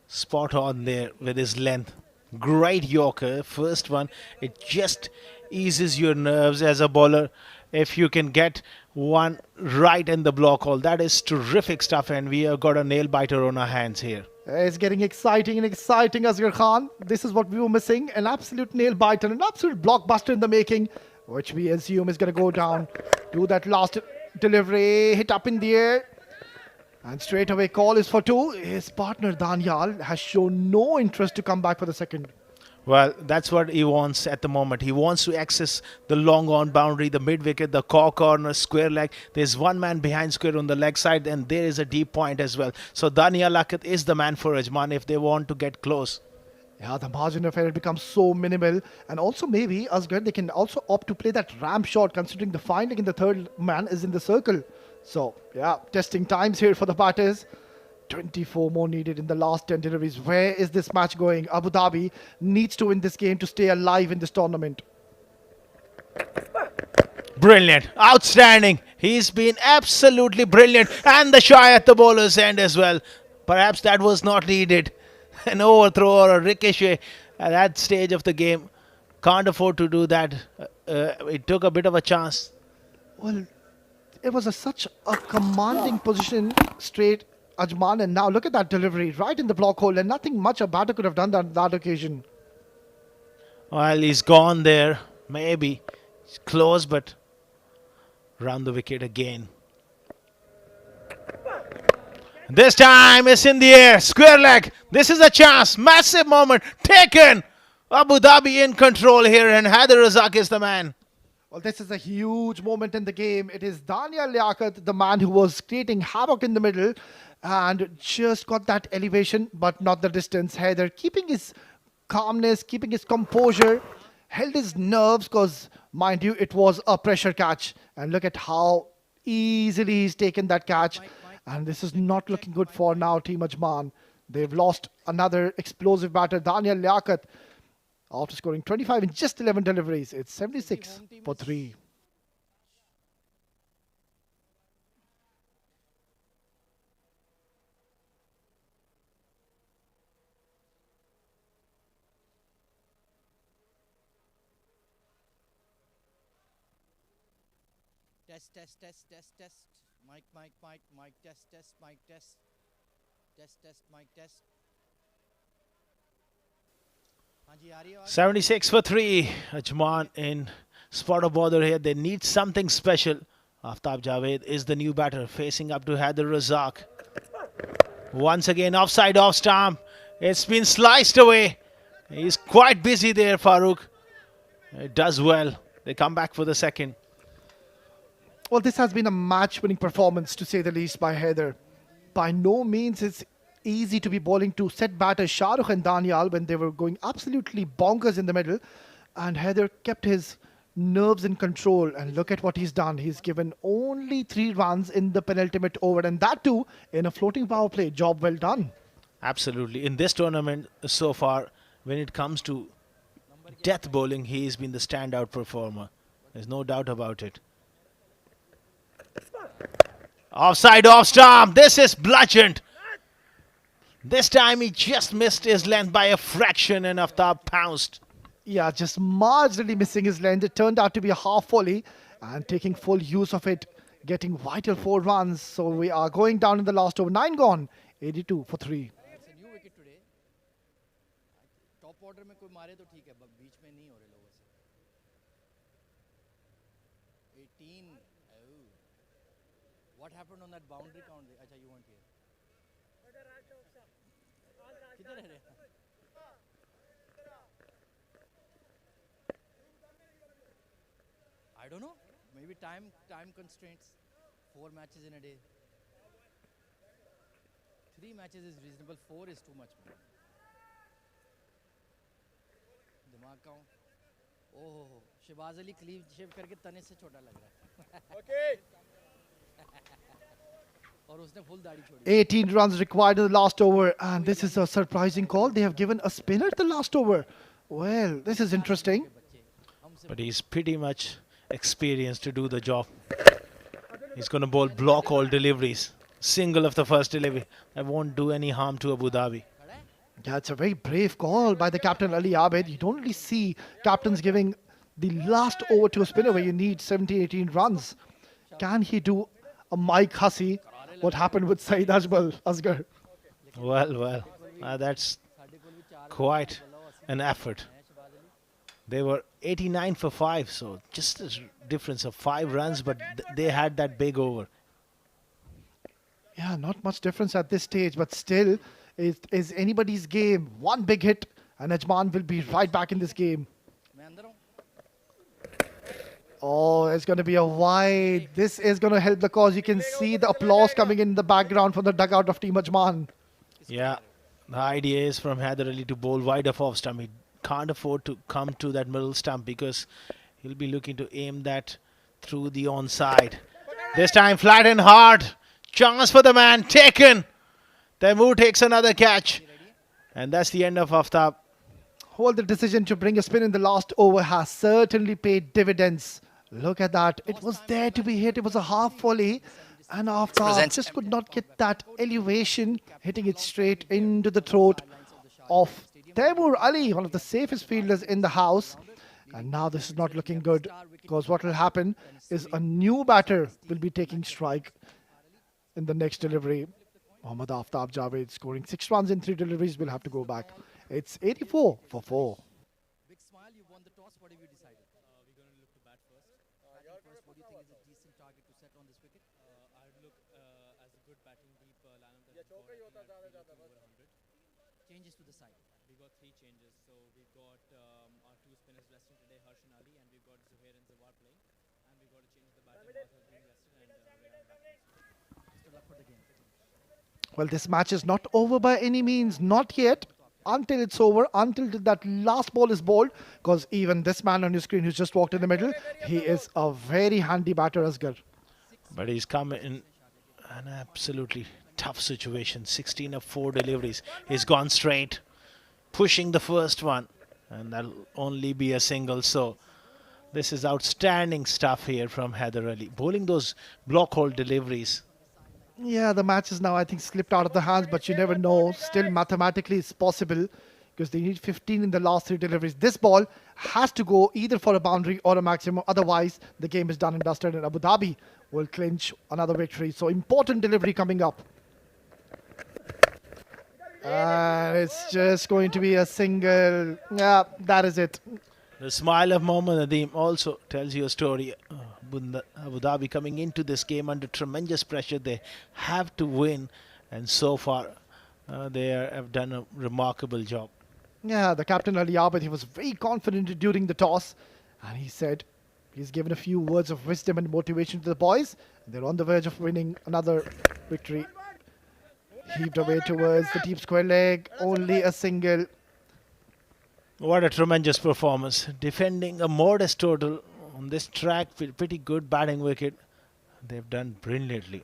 spot on there with his length. Great Yorker, first one. It just eases your nerves as a bowler if you can get one right in the block hole. That is terrific stuff, and we have got a nail biter on our hands here. It's getting exciting and exciting, Asghar Khan. This is what we were missing. An absolute nail biter, an absolute blockbuster in the making, which we assume is going to go down. Do that last delivery, hit up in the air. And straight away call is for two. His partner Daniel has shown no interest to come back for the second. Well, that's what he wants at the moment. He wants to access the long on boundary, the mid wicket, the corner, square leg. There's one man behind square on the leg side, and there is a deep point as well. So Daniel Lakat is the man for Ajman if they want to get close. Yeah, the margin of error becomes so minimal. And also maybe, Asghar, they can also opt to play that ramp shot considering the finding in the third man is in the circle. So, yeah, testing times here for the batters. 24 more needed in the last 10 deliveries. Where is this match going? Abu Dhabi needs to win this game to stay alive in this tournament. Brilliant. Outstanding. He's been absolutely brilliant. And the shy at the bowler's end as well. Perhaps that was not needed. An overthrow or a ricochet at that stage of the game. Can't afford to do that. It took a bit of a chance. Well, it was such a commanding position straight Ajman, and now look at that delivery right in the block hole, and nothing much a batter could have done that occasion. Well, he's gone there. Maybe. It's close, but round the wicket again. This time it's in the air. Square leg. This is a chance. Massive moment. Taken. Abu Dhabi in control here, and Haider Razak is the man. Well, this is a huge moment in the game. It is Daniel Liaquat, the man who was creating havoc in the middle, and just got that elevation, but not the distance. Haider keeping his calmness, keeping his composure, held his nerves because, mind you, it was a pressure catch. And look at how easily he's taken that catch. And this is not looking good for now Team Ajman. They've lost another explosive batter, Daniel Liaquat, after scoring 25 in just 11 deliveries. It's 76 for 3. Test, test, test, test, test. Mic, mic, mic, mic, test, test, mic, test. Test, test, mic, test. हाँ जी, आ रही है आवाज़? 76 for 3. Ajman in spot of bother here. They need something special. Aftab Javed is the new batter facing up to Haider Razak. Once again, offside off stump. It's been sliced away. He's quite busy there, Farooq. It does well. They come back for the second. Well, this has been a match-winning performance, to say the least, by Haider. By no means it's easy to be bowling to set batters Shah Rukh and Daniel when they were going absolutely bonkers in the middle. And Haider kept his nerves in control. And look at what he's done. He's given only 3 runs in the penultimate over. And that too in a floating power play. Job well done. Absolutely. In this tournament so far, when it comes to death bowling, he's been the standout performer. There's no doubt about it. Offside off stump. This is bludgeoned. This time he just missed his length by a fraction and Aftab pounced. Yeah, just marginally missing his length. It turned out to be a half volley and taking full use of it, getting vital 4 runs. So we are going down in the last over. 9 gone. 82 for 3. It's a new wicket today. Top order में कोई मारे तो ठीक है, बीच में नहीं हो रहे लोगों से. 18. Oh. What happened on that boundary count? अच्छा, you weren't here. किधर है रे? I don't know. Maybe time constraints. 4 matches in a day. 3 matches is reasonable. 4 is too much. दिमाग का हूँ. ओह, शहबाज अली क्लीव शेव करके तने से छोटा लग रहा है. 18 runs required in the last over, and this is a surprising call. They have given a spinner the last over. Well, this is interesting. But he's pretty much experienced to do the job. He's going to bowl block all deliveries. Single of the first delivery. That won't do any harm to Abu Dhabi. Yeah, it's a very brave call by the captain Ali Abid. You don't really see captains giving the last over to a spinner where you need 17, 18 runs. Can he do a Mike Hussey? What happened with Saeed Ajmal, Asghar? Well, that's quite an effort. They were 89 for 5, so just a difference of 5 runs, but they had that big over. Yeah, not much difference at this stage, but still, it is anybody's game. One big hit, and Ajman will be right back in this game. Oh, it's going to be a wide. This is going to help the cause. You can see the applause coming in the background from the dugout of Team Ajman. Yeah, the idea is from Haider Ali to bowl wide of off stump. He can't afford to come to that middle stump because he'll be looking to aim that through the onside. This time flat and hard. Chance for the man taken. Taimur takes another catch. And that's the end of Aftab. Well, the decision to bring a spin in the last over has certainly paid dividends. Look at that. It was there to be hit. It was a half volley. And Aftab just could not get that elevation, hitting it straight into the throat of Taimur Ali, one of the safest fielders in the house. And now this is not looking good, because what will happen is a new batter will be taking strike in the next delivery. Mohammad Aftab Javed scoring 6 runs in 3 deliveries will have to go back. It's 84 for 4. Big smile, you won the toss. What have you decided? We're going to look to bat first. Batting first, what do you think is a decent target to set on this wicket? I would look as a good batting deep lineup that we've got. I think I'd be looking over 100. Changes to the side. We got 3 changes. So we've got our 2 spinners resting today, Harsh and Ali, and we've got Zuhair and Zawar playing. And we've got to change the batting order being rested and Rehan back. Best of luck for the game. Well, this match is not over by any means, not yet. Until it's over, until that last ball is bowled, because even this man on your screen who's just walked in the middle, he is a very handy batter, Asghar. But he's come in an absolutely tough situation. 16 of 4 deliveries. He's gone straight, pushing the first one, and that'll only be a single. So this is outstanding stuff here from Haider Ali. Bowling those block hole deliveries. Yeah, the match is now, I think, slipped out of the hands, but you never know. Still, mathematically, it's possible, because they need 15 in the last 3 deliveries. This ball has to go either for a boundary or a maximum. Otherwise, the game is done and dusted, and Abu Dhabi will clinch another victory. So, important delivery coming up. And it's just going to be a single. Yeah, that is it. The smile of Mohammad Nadim also tells you a story. Abu Dhabi coming into this game under tremendous pressure. They have to win, and so far they have done a remarkable job. Yeah, the captain Ali Abid, he was very confident during the toss, and he said he's given a few words of wisdom and motivation to the boys. They're on the verge of winning another victory. Heaved away towards the deep square leg, only a single. What a tremendous performance. Defending a modest total on this track with pretty good batting wicket. They've done brilliantly.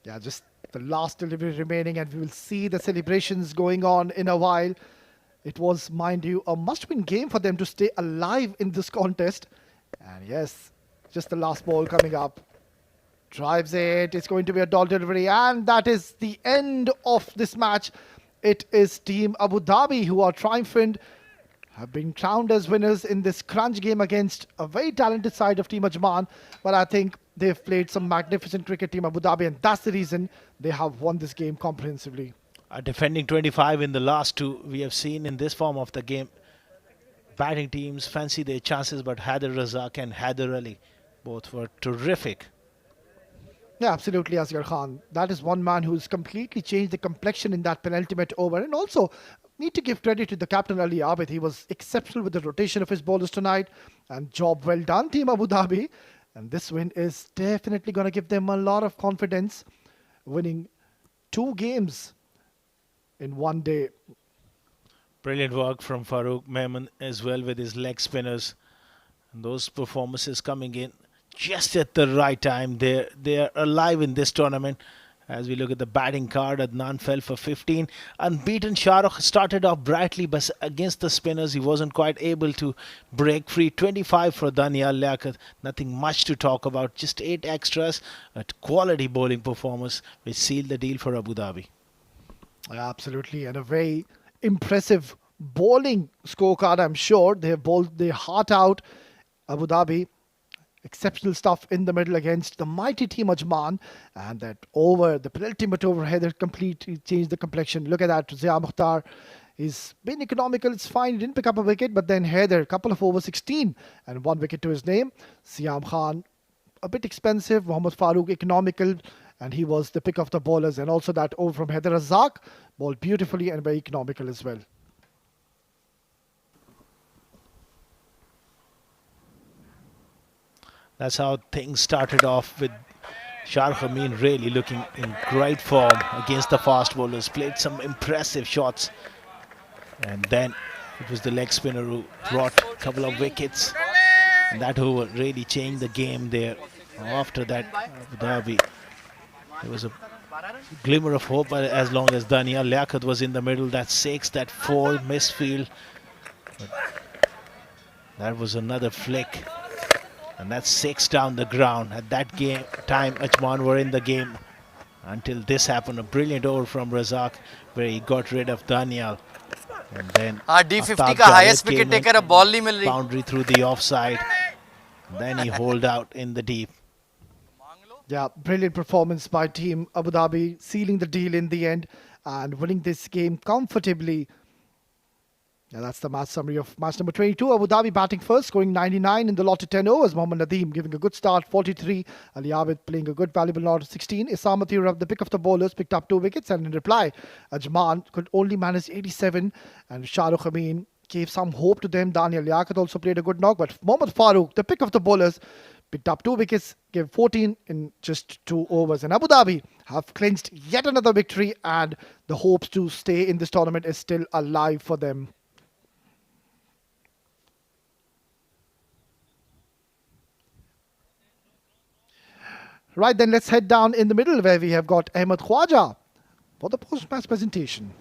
Yeah, just the last delivery remaining, and we will see the celebrations going on in a while. It was, mind you, a must-win game for them to stay alive in this contest. And yes, just the last ball coming up. Drives it. It's going to be a dot delivery, and that is the end of this match. It is Team Abu Dhabi who are triumphant, have been crowned as winners in this crunch game against a very talented side of Team Ajman. But I think they've played some magnificent cricket, Team Abu Dhabi, and that's the reason they have won this game comprehensively. Defending 25 in the last 2, we have seen in this form of the game. Batting teams fancy their chances, but Haider Razak and Haider Ali both were terrific. Yeah, absolutely, Asghar Khan. That is one man who's completely changed the complexion in that penultimate over. And also, need to give credit to the captain Ali Abid. He was exceptional with the rotation of his bowlers tonight. And job well done, Team Abu Dhabi. And this win is definitely going to give them a lot of confidence, winning 2 games in one day. Brilliant work from Farooq Mehman as well with his leg spinners. And those performances coming in just at the right time. They're alive in this tournament. As we look at the batting card, Adnan fell for 15. Unbeaten Shahrukh started off brightly, but against the spinners, he wasn't quite able to break free. 25 for Danial Liaquat. Nothing much to talk about. Just 8 extras. A quality bowling performance which sealed the deal for Abu Dhabi. Absolutely, and a very impressive bowling scorecard, I'm sure. They have bowled their heart out. Abu Dhabi, exceptional stuff in the middle against the mighty team Ajman. And that over, the penultimate over, Heather completely changed the complexion. Look at that, Zia Mukhtar. He's been economical, it's fine. He didn't pick up a wicket, but then Heather, a couple of over 16 and 1 wicket to his name. Siam Khan, a bit expensive. Mohammad Farooq, economical, and he was the pick of the bowlers. And also that over from Heather Razak, bowled beautifully and very economical as well. That's how things started off, with Sharjah Amin really looking in great form against the fast bowlers. Played some impressive shots. And then it was the leg spinner who brought a couple of wickets. And that over really changed the game there. After that, Abu Dhabi, there was a glimmer of hope as long as Danial Liaquat was in the middle. That 6, that 4 misfield. But that was another flick. And that's 6 down the ground. At that time, Ajman were in the game until this happened. A brilliant over from Razak where he got rid of Danial. And then D50 Aftab का highest Javed wicket came in, taker, अब ball नहीं मिल रही. boundary through the offside. Then he holed out in the deep. Yeah, brilliant performance by team Abu Dhabi, sealing the deal in the end and winning this game comfortably. Yeah, that's the match summary of match number 22. Abu Dhabi batting first, scoring 99 in the lot of 10 overs. Mohammad Nadim giving a good start, 43. Ali Abid playing a good valuable lot of 16. Isam Athir, the pick of the bowlers, picked up 2 wickets. And in reply, Ajman could only manage 87. And Shahrukh Amin gave some hope to them. Danial Liaquat also played a good knock. But Mohammad Farooq, the pick of the bowlers, picked up 2 wickets, gave 14 in just 2 overs. And Abu Dhabi have clinched yet another victory. And the hopes to stay in this tournament is still alive for them. Right, then let's head down in the middle where we have got Ahmed Khwaja for the post-match presentation.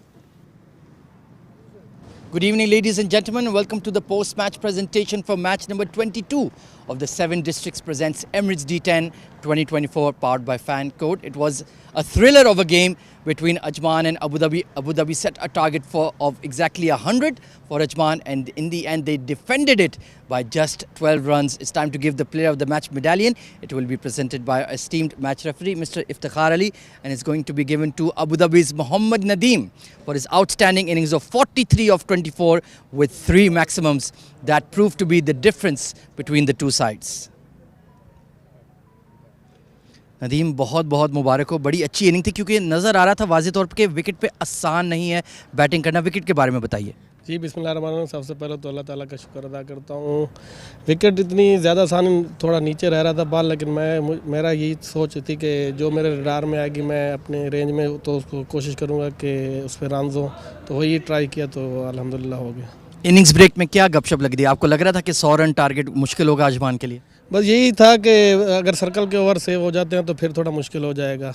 Good evening, ladies and gentlemen. Welcome to the post-match presentation for match number 22 of the 7 Districts Presents Emirates D10 2024, powered by Fan Code. It was a thriller of a game between Ajman and Abu Dhabi. Abu Dhabi set a target of exactly 100 for Ajman, and in the end they defended it by just 12 runs. It's time to give the player of the match medallion. It will be presented by our esteemed match referee, Mr. Iftikhar Ali, and it's going to be given to Abu Dhabi's Mohammad Nadim for his outstanding innings of 43 of 24 with 3 maximums that proved to be the difference between the two sides. Nadeem, बहुत बहुत मुबारक हो. बड़ी अच्छी inning थी, क्योंकि नज़र आ रहा था वाज़े तौर पर कि विकेट पे आसान नहीं है बैटिंग करना. विकेट के बारे में बताइए. जी बिस्मिल्लाहिर्रहमानिर्रहीम. सबसे पहले तो अल्लाह ताला का शुक्र अदा करता हूँ. विकेट इतनी ज़्यादा आसान, थोड़ा नीचे रह रहा था बॉल, लेकिन मेरा यही सोच थी कि जो मेरे रडार में आएगी मैं अपने रेंज में तो उसको कोशिश करूँगा कि उस पर रन हो. तो वही ट्राई किया तो अल्हम्दुलिल्लाह हो गया. इनिंग्स ब्रेक में क्या गपशप लग दी? आपको लग रहा था कि 100 रन टारगेट मुश्किल होगा आजमान के लिए? बस यही था कि अगर सर्कल के ओवर सेव हो जाते हैं तो फिर थोड़ा मुश्किल हो जाएगा.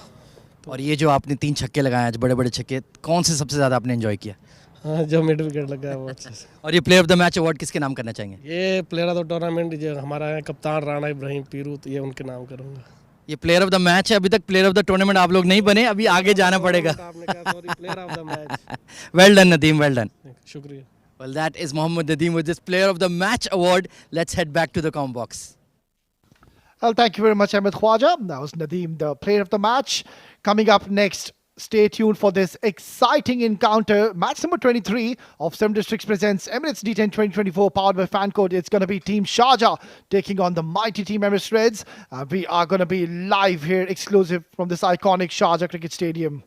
और ये जो आपने 3 छक्के लगाए आज, बड़े बड़े छक्के, कौन से सबसे ज़्यादा आपने एंजॉय किया? हाँ, जो मिड विकेट लगा है वो अच्छे से. और ये player of the match award किसके नाम करना चाहेंगे? ये प्लेयर ऑफ द टूर्नामेंट जो हमारा है कप्तान राणा इब्राहिम पीरू, तो ये उनके नाम करूँगा. ये प्लेयर ऑफ द मैच है. अभी तक प्लेयर ऑफ द टूर्नामेंट आप लोग नहीं बने, अभी आगे जाना पड़ेगा. Player of the match. Well done Nadeem, well done. शुक्रिया. Well, that is Mohammad Nadim with this Player of the Match award. Let's head back to the com box. Well, thank you very much, Ahmed Khwaja. That was Nadim, the Player of the Match. Coming up next, stay tuned for this exciting encounter. Match number 23 of 7 Districts Presents Emirates D10 2024, powered by Fan Code. It's going to be Team Sharjah taking on the mighty Team Emirates Reds. We are going to be live here, exclusive from this iconic Sharjah Cricket Stadium.